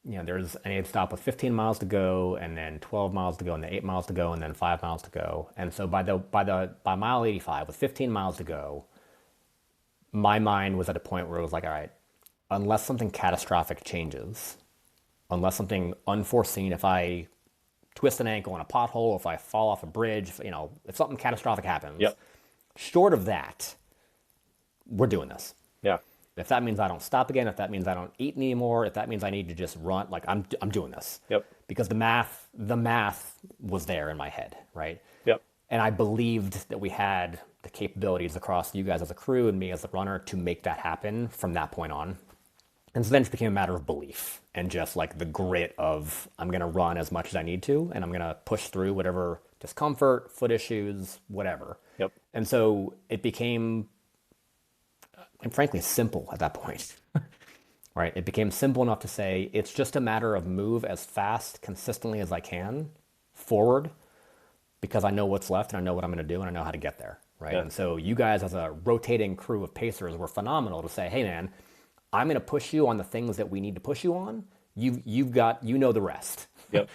there's an aid stop with 15 miles to go, and then 12 miles to go, and then 8 miles to go, and then 5 miles to go. And so by mile 85, with 15 miles to go, my mind was at a point where it was like, all right, unless something catastrophic changes, unless something unforeseen, if I twist an ankle in a pothole, if I fall off a bridge, if something catastrophic happens, yep. Short of that, we're doing this. Yeah. If that means I don't stop again, if that means I don't eat anymore, if that means I need to just run, like I'm doing this. Yep. Because the math was there in my head, right? Yep. And I believed that we had the capabilities across you guys as a crew and me as the runner to make that happen from that point on. And so then it became a matter of belief and just like the grit of I'm going to run as much as I need to, and I'm going to push through whatever discomfort, foot issues, whatever. Yep. And so it became, and frankly, simple at that point, right? It became simple enough to say it's just a matter of move as fast, consistently as I can forward, because I know what's left and I know what I'm going to do and I know how to get there, right? Yeah. And so you guys as a rotating crew of pacers were phenomenal to say, hey man, I'm going to push you on the things that we need to push you on. You've got, you know, the rest. Yep.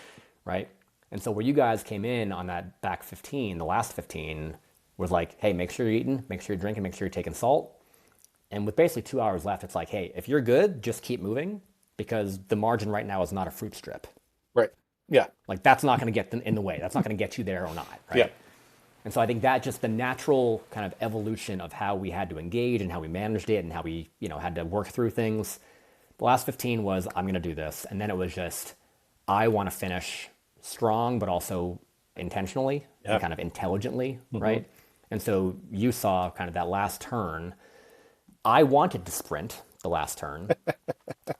Right. And so where you guys came in on that back 15, the last 15 was like, hey, make sure you're eating, make sure you're drinking, make sure you're taking salt. And with basically 2 hours left, it's like, hey, if you're good, just keep moving, because the margin right now is not a fruit strip. Right. Yeah. Like that's not going to get in the way. That's not going to get you there or not. Right. Yeah. And so I think that just the natural kind of evolution of how we had to engage and how we managed it and how we, had to work through things. The last 15 was, I'm going to do this. And then it was just, I want to finish strong, but also intentionally and kind of intelligently, right? And so you saw kind of that last turn. I wanted to sprint the last turn.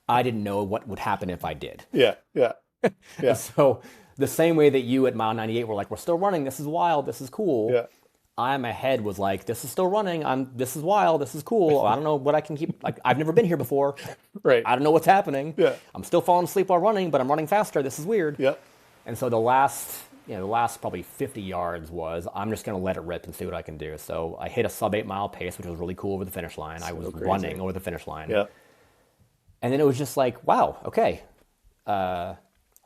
I didn't know what would happen if I did. Yeah. Yeah. Yeah. So the same way that you at mile 98 were like, we're still running, this is wild, this is cool. Yeah. I in my head was like, this is still running, this is wild, this is cool. I don't know what I can keep, like I've never been here before. Right. I don't know what's happening. Yeah. I'm still falling asleep while running, but I'm running faster. This is weird. Yeah. And so the last probably 50 yards was, I'm just going to let it rip and see what I can do. So I hit a sub 8 mile pace, which was really cool over the finish line. I was running over the finish line. Yeah. And then it was just like, wow, okay.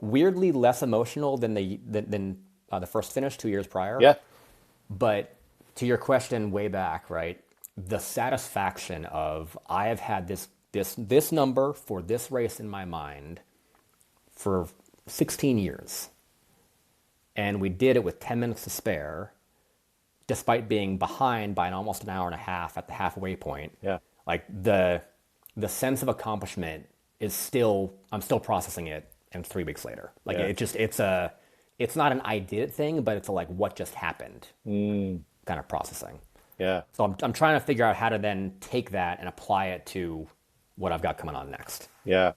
Weirdly less emotional than the first finish 2 years prior. Yeah. But to your question way back, right? The satisfaction of I have had this number for this race in my mind for 16 years. And we did it with 10 minutes to spare, despite being behind by almost an hour and a half at the halfway point. Yeah. Like the sense of accomplishment is still, I'm still processing it, and 3 weeks later. Like it's not an I did it thing, but it's a like what just happened kind of processing. Yeah. So I'm trying to figure out how to then take that and apply it to what I've got coming on next. Yeah.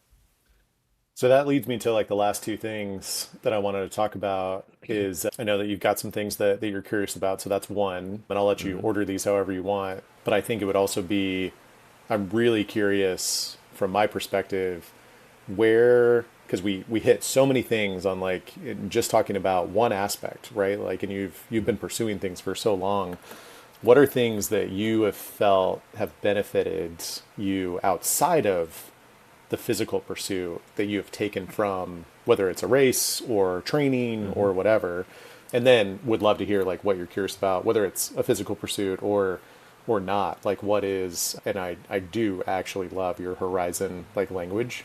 So that leads me to like the last two things that I wanted to talk about is I know that you've got some things that you're curious about. So that's one, and I'll let you order these however you want. But I think it would also be, I'm really curious from my perspective, where, because we hit so many things on like just talking about one aspect, right? Like, and you've been pursuing things for so long. What are things that you have felt have benefited you outside of the physical pursuit that you have taken from, whether it's a race or training or whatever? And then would love to hear like what you're curious about, whether it's a physical pursuit or not, like what is, and I do actually love your horizon like language,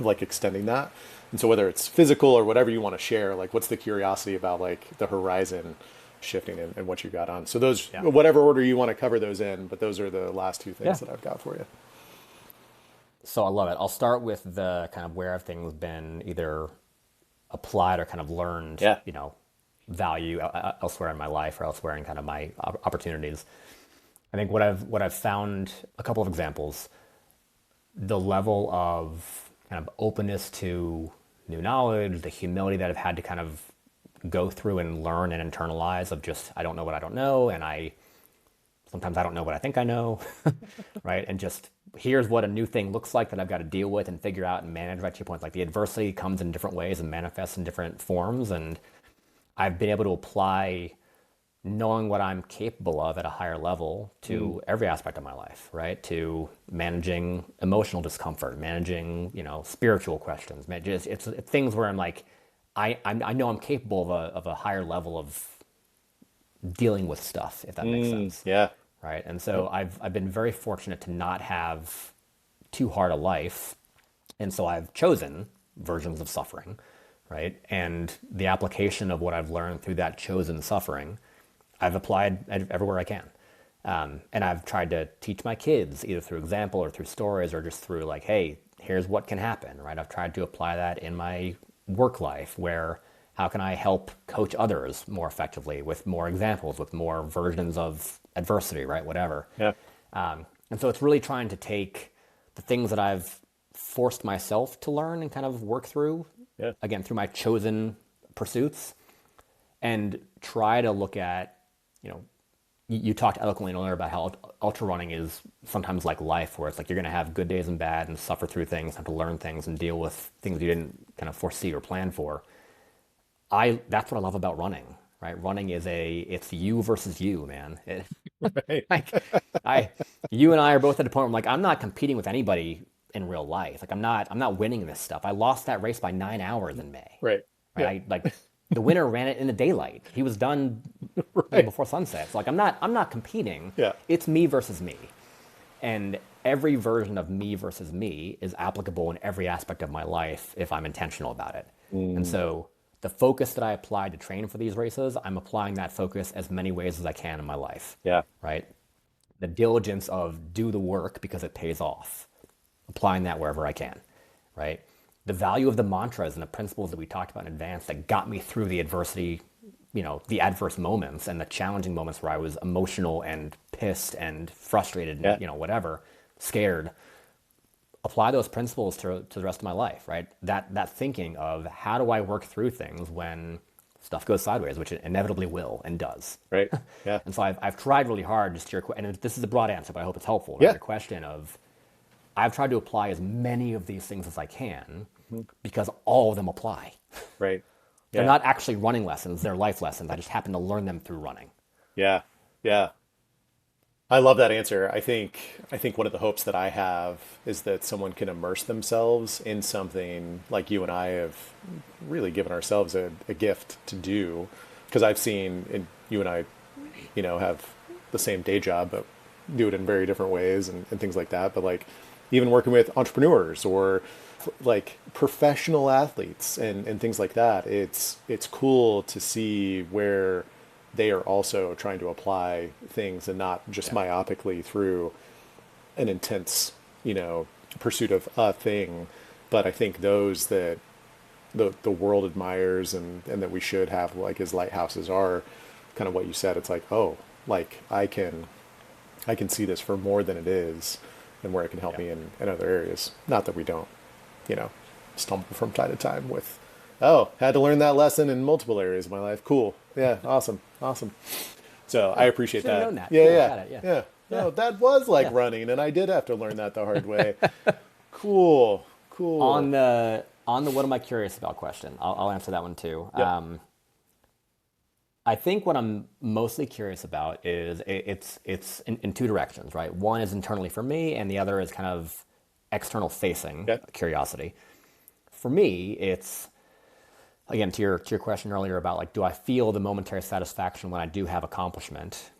like extending that. And so whether it's physical or whatever you want to share, like what's the curiosity about like the horizon shifting and what you got on. So those, whatever order you want to cover those in, but those are the last two things that I've got for you. So I love it. I'll start with the kind of where have things been either applied or kind of learned, value elsewhere in my life or elsewhere in kind of my opportunities. I think what I've found, a couple of examples, the level of kind of openness to new knowledge, the humility that I've had to kind of go through and learn and internalize of just, I don't know what I don't know. And sometimes I don't know what I think I know, right? And just here's what a new thing looks like that I've got to deal with and figure out and manage. Right to your point, like the adversity comes in different ways and manifests in different forms. And I've been able to apply knowing what I'm capable of at a higher level to every aspect of my life, right? To managing emotional discomfort, managing, spiritual questions. It's things where I'm like, I know I'm capable of a higher level of dealing with stuff, if that makes sense. Yeah. Right. And so I've been very fortunate to not have too hard a life. And so I've chosen versions of suffering, right? And the application of what I've learned through that chosen suffering, I've applied everywhere I can. And I've tried to teach my kids either through example or through stories or just through like, hey, here's what can happen, right? I've tried to apply that in my work life where how can I help coach others more effectively with more examples, with more versions of adversity, right? Whatever. Yeah. And so it's really trying to take the things that I've forced myself to learn and kind of work through, Yeah. again, through my chosen pursuits, and try to look at, you know, you talked eloquently earlier about how ultra running is sometimes like life, where it's like you're going to have good days and bad and suffer through things, have to learn things and deal with things you didn't kind of foresee or plan for. That's what I love about running, right? Running is it's you versus you, man. Right. Like you and I are both at a point where I'm like, I'm not competing with anybody in real life. Like I'm not winning this stuff. I lost that race by 9 hours in May, Right. right? Yeah. Like the winner ran it in the daylight. He was done Right. before sunset. So like I'm not competing. Yeah. It's me versus me. And every version of me versus me is applicable in every aspect of my life if I'm intentional about it. And so the focus that I applied to train for these races, I'm applying that focus as many ways as I can in my life. Yeah. Right? The diligence of do the work because it pays off. Applying that wherever I can. Right? The value of the mantras and the principles that we talked about in advance that got me through the adversity, you know, the adverse moments and the challenging moments where I was emotional and pissed and frustrated and, Yeah. you know, whatever, scared. Apply those principles to the rest of my life, right? That thinking of how do I work through things when stuff goes sideways, which it inevitably will and does. Right. Yeah. And so I've tried really hard just to your, and this is a broad answer, but I hope it's helpful. Right? Yeah. Your question of, I've tried to apply as many of these things as I can because all of them apply. Right. They're Yeah. not actually running lessons, they're life lessons. I just happen to learn them through running. Yeah. Yeah. I love that answer. I think one of the hopes that I have is that someone can immerse themselves in something like you and I have really given ourselves a gift to do. Because I've seen, and you and I, you know, have the same day job, but do it in very different ways and things like that. But like even working with entrepreneurs or like professional athletes and things like that, it's cool to see where they are also trying to apply things and not just myopically through an intense, you know, pursuit of a thing. But I think those that the world admires and that we should have like as lighthouses are kind of what you said. It's like, oh, like I can see this for more than it is and where it can help me in other areas. Not that we don't, you know, stumble from time to time with, oh, had to learn that lesson in multiple areas of my life. Cool. Yeah. Awesome. So I appreciate Should've that. known that. Yeah. Cool, Yeah. got it, yeah. Yeah. No, that was like running and I did have to learn that the hard way. Cool. On the what am I curious about question, I'll answer that one too. Yep. I think what I'm mostly curious about is it's in two directions, right? One is internally for me, and the other is kind of external facing curiosity. For me, it's again to your question earlier about like, do I feel the momentary satisfaction when I do have accomplishment?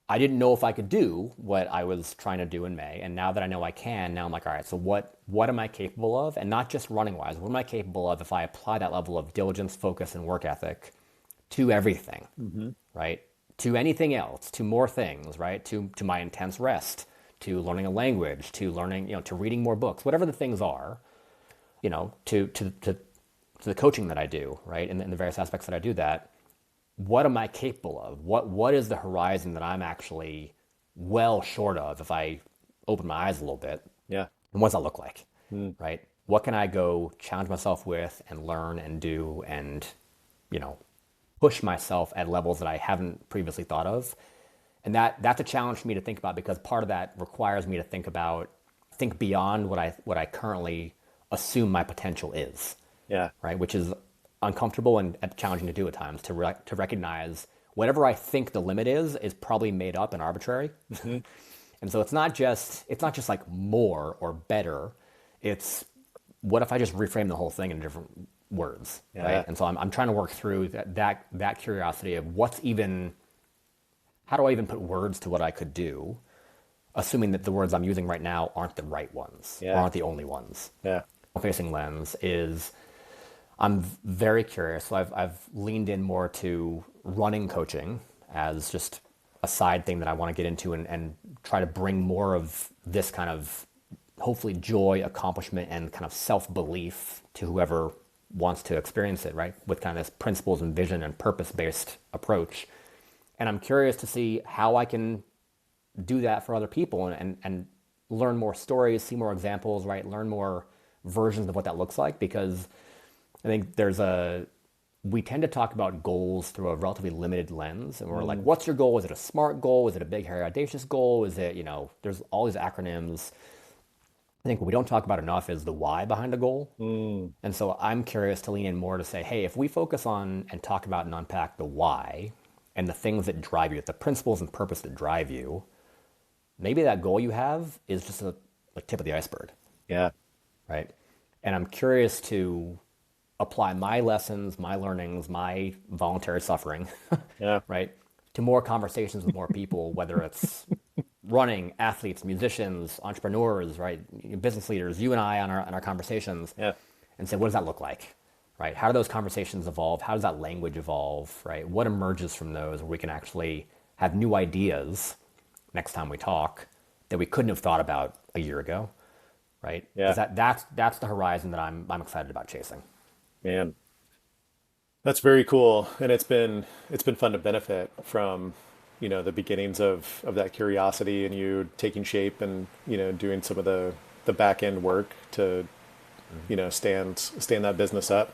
I didn't know if I could do what I was trying to do in May, and now that I know I can, now I'm like, all right, so what am I capable of? And not just running wise, what am I capable of if I apply that level of diligence, focus, and work ethic to everything, right? To anything else, to more things, right? To my intense rest, to learning a language, to learning, you know, to reading more books, whatever the things are, you know, to the coaching that I do, right? In the various aspects that I do that, what am I capable of? What is the horizon that I'm actually well short of if I open my eyes a little bit? Yeah. And what does that look like, right? What can I go challenge myself with and learn and do and, you know, push myself at levels that I haven't previously thought of? And that's a challenge for me to think about because part of that requires me to think beyond what I currently assume my potential is. Yeah. Right, which is uncomfortable and challenging to do at times to recognize whatever I think the limit is probably made up and arbitrary. And so it's not just like more or better. It's what if I just reframe the whole thing in different words, right? And so I'm trying to work through that curiosity of how do I even put words to what I could do, assuming that the words I'm using right now aren't the right ones, or aren't the only ones. Yeah. Facing lens is I'm very curious. So I've leaned in more to running coaching as just a side thing that I want to get into and try to bring more of this kind of hopefully joy, accomplishment, and kind of self-belief to whoever wants to experience it, right? With kind of this principles and vision and purpose-based approach. And I'm curious to see how I can do that for other people and learn more stories, see more examples, right? Learn more versions of what that looks like, because I think we tend to talk about goals through a relatively limited lens. And we're like, what's your goal? Is it a SMART goal? Is it a big, hairy, audacious goal? Is it, there's all these acronyms. I think what we don't talk about enough is the why behind a goal. And so I'm curious to lean in more to say, hey, if we focus on and talk about and unpack the why and the things that drive you, the principles and purpose that drive you, maybe that goal you have is just a tip of the iceberg. Yeah. Right. And I'm curious to apply my lessons, my learnings, my voluntary suffering, Yeah. right, to more conversations with more people, whether it's running, athletes, musicians, entrepreneurs, right, business leaders, you and I on our conversations, Yeah. and say, what does that look like, right? How do those conversations evolve? How does that language evolve, right? What emerges from those where we can actually have new ideas next time we talk that we couldn't have thought about a year ago, right? Yeah. That's the horizon that I'm excited about chasing. Man, that's very cool. And it's been fun to benefit from, the beginnings of that curiosity and you taking shape and, doing some of the back end work to, stand that business up.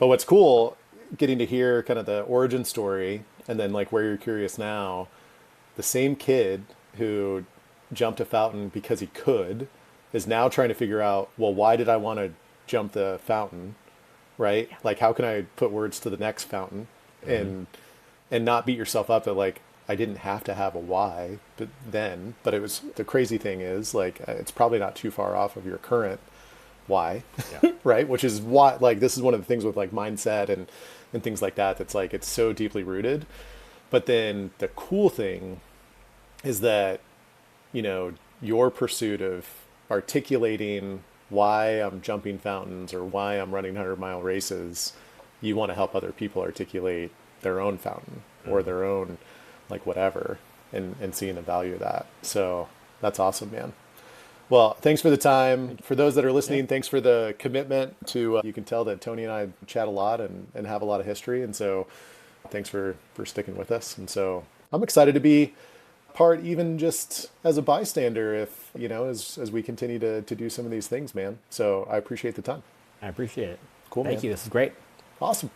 But what's cool, getting to hear kind of the origin story and then like where you're curious now, the same kid who jumped a fountain because he could is now trying to figure out, well, why did I want to jump the fountain? Right? Like, how can I put words to the next fountain and not beat yourself up that like, I didn't have to have a why, but it was, the crazy thing is like, it's probably not too far off of your current why, Yeah. right? Which is why, like, this is one of the things with like mindset and things like that. That's like, it's so deeply rooted. But then the cool thing is that, your pursuit of articulating why I'm jumping fountains or why I'm running 100-mile races, you want to help other people articulate their own fountain or their own, like, whatever, and seeing the value of that. So that's awesome, man. Well, thanks for the time. For those that are listening, thanks for the commitment to, you can tell that Tony and I chat a lot and have a lot of history. And so thanks for sticking with us. And so I'm excited to be part, even just as a bystander, if, as we continue to do some of these things, man. So I appreciate the time. I appreciate it. Cool, Thank man. you. This is great. Awesome.